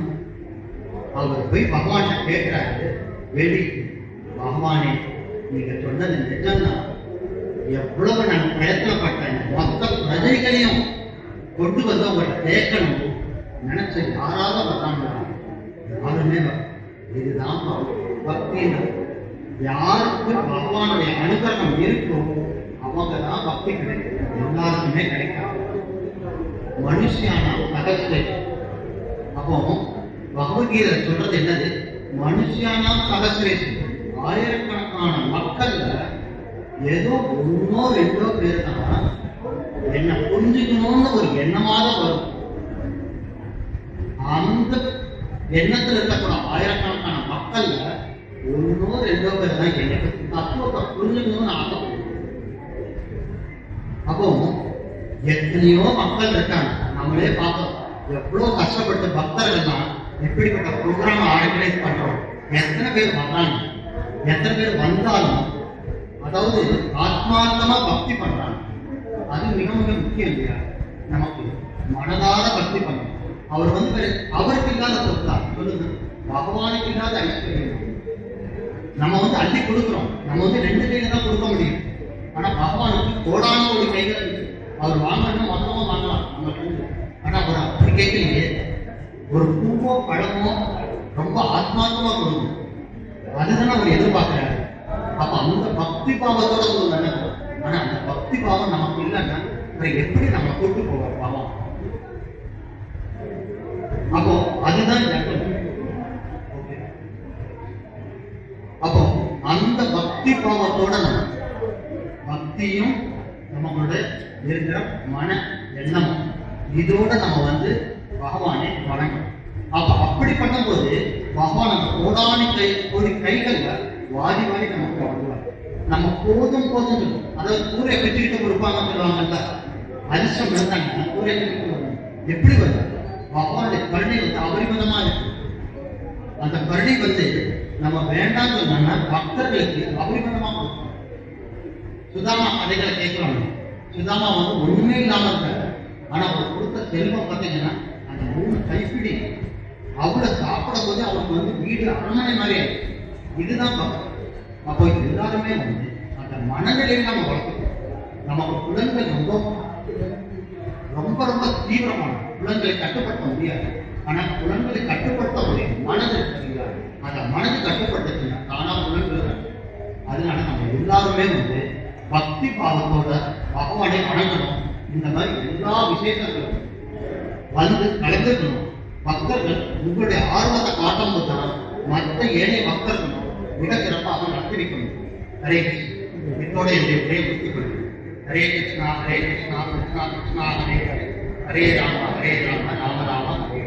அவர் போய் பகவான் கேட்கிறாரு, வேடி பகவானே நீங்க சொன்னது நிஜம்தான். எவ்வளவு நான் பிரயத்தனப்பட்டேன், மொத்த பிரஜைகளையும் கொண்டு வந்து அவங்களை கேட்கணும் நினைச்ச யாராவது வர்றாங்க? யாருமே இதுதான் பக்தி. யாருக்கு பகவானுடைய அனுகிரகம் இருக்கோ அவங்க தான் பக்தி கிடைக்கும், எல்லாருக்குமே கிடைக்காது. மனுஷியான சகஸ்ரே. அப்போ பகவத்கீதை சொல்றது என்னது? மனுஷியான சகஸ்ரே. ஆயிரக்கணக்கான மக்கள்ல ஏதோ ஒன்னோ ரெண்டோ பேர் தான் என்ன புரிஞ்சுக்கணும்னு ஒரு எண்ணமாக வரும். அந்த எண்ணத்துல இருக்கக்கூட ஆயிரக்கணக்கான மக்கள்ல ஒன்னோ ரெண்டோ பேர் தான் என்ன தத்துவத்தை புரிஞ்சுக்கணும்னு ஆகும். அப்போ எத்தனையோ மக்கள் இருக்காங்க, நம்மளே பார்த்தோம். எவ்வளவு கஷ்டப்பட்டு பக்தர்கள் தான் எப்படிப்பட்ட ப்ரோக்ராம் ஆர்கனைஸ் பண்றோம். எத்தனை பேர் வர்றாங்க, எத்தனை பேர் வந்தாலும் அதாவது ஆத்மார்த்தமா பக்தி பண்றாங்க. அது மிக மிக முக்கியம் இல்லையா? நமக்கு மனதார பக்தி பண்ணணும். அவர் அவருக்கு இல்லாத சொத்தா சொல்லுங்க, பகவானுக்கு இல்லாத ஐஸ்வர்யம். நம்ம அள்ளி கொடுக்குறோம், நம்ம ரெண்டு கையில தான் கொடுக்க முடியும். ஆனா பகவானுக்கு கோடான ஒரு கைகள் இருக்கு. அவர் வாங்கணும் மொத்தமா வாங்கலாம் நம்ம. ஆனா அவர் அப்படி கேட்கலையே, ஒரு பூவோ பழமோ ரொம்ப ஆத்மார்த்தமா கொடுக்கணும். அதுதான் அவர் எதிர்பார்க்கிறாரு. அப்ப அந்த பக்தி பாவத்தோட ஒரு நடக்கும். ஆனா அந்த பக்தி பாவம் நமக்கு இல்லைன்னா எப்படி நம்ம கூட்டு போவோம் பாவம்? அப்போ அதுதான் அப்போ அந்த பக்தி பாவத்தோட நம்ம பக்தியும் நம்மளுடைய இருக்கிற மன எண்ணமும் இதோட நம்ம பகவானை வணங்கும். அப்ப அப்படி பண்ணும்போது பகவான் அந்த கோடி கைகள்ல வாரி வாரி நமக்கு வணங்குவார். நம்ம போதும் போதும், அதாவது கூரை வச்சுக்கிட்டு கொடுப்பாங்க சொல்லுவாங்கல்ல, அதிர்ஷ்டம் இருந்தாங்க கூரை எப்படி வருது? பகவானுடைய கருணை அபரிமிதமா இருக்கு. அந்த கருணை நம்ம வேண்டாம் சொன்னா பக்தர்களுக்கு அபரிமிதமா கொடுக்கும். சுதாமா கதைகளை கேட்கிறோம். சுதாமா ஒண்ணுமே இல்லாம இருக்காரு. ஆனா அவர் கொடுத்த செல்வம் பார்த்தீங்கன்னா அந்த 3 கைப்பிடி அவளை சாப்பிடும் போது அவருக்கு வீடு அரண்மனை மாதிரியா. இதுதான் பக்தி. அப்போ எல்லாருமே அந்த மனநிலையை நம்ம வளர்க்கணும். நமக்கு புலன்கள் ரொம்ப ரொம்ப தீவிரமான புலன்களை கட்டுப்படுத்த முடியாது. ஆனா புலன்களை கட்டுப்படுத்த முடியும் மனது சரிங்களா? அந்த மனது கட்டுப்படுத்துச்சுன்னா தானா புலன்கள். அதனால நம்ம எல்லாருமே பக்தி பாவத்தோட பகவானை வணங்கணும். இந்த மாதிரி எல்லா விசேஷங்களும் கலந்துக்கணும். பக்தர்கள் உங்களுடைய ஆர்வத்தை காட்டும் போது மற்ற ஏனைய பக்தர்களும் மிக சிறப்பாக நடத்திருக்கணும். ஹரே கிருஷ்ணா. இதோட என்னுடைய உரையை முடித்துக் கொள்கிறேன். ஹரே கிருஷ்ணா ஹரே கிருஷ்ணா கிருஷ்ணா கிருஷ்ணா ஹரே ஹரே, ஹரே ராம ராம ராம ஹரே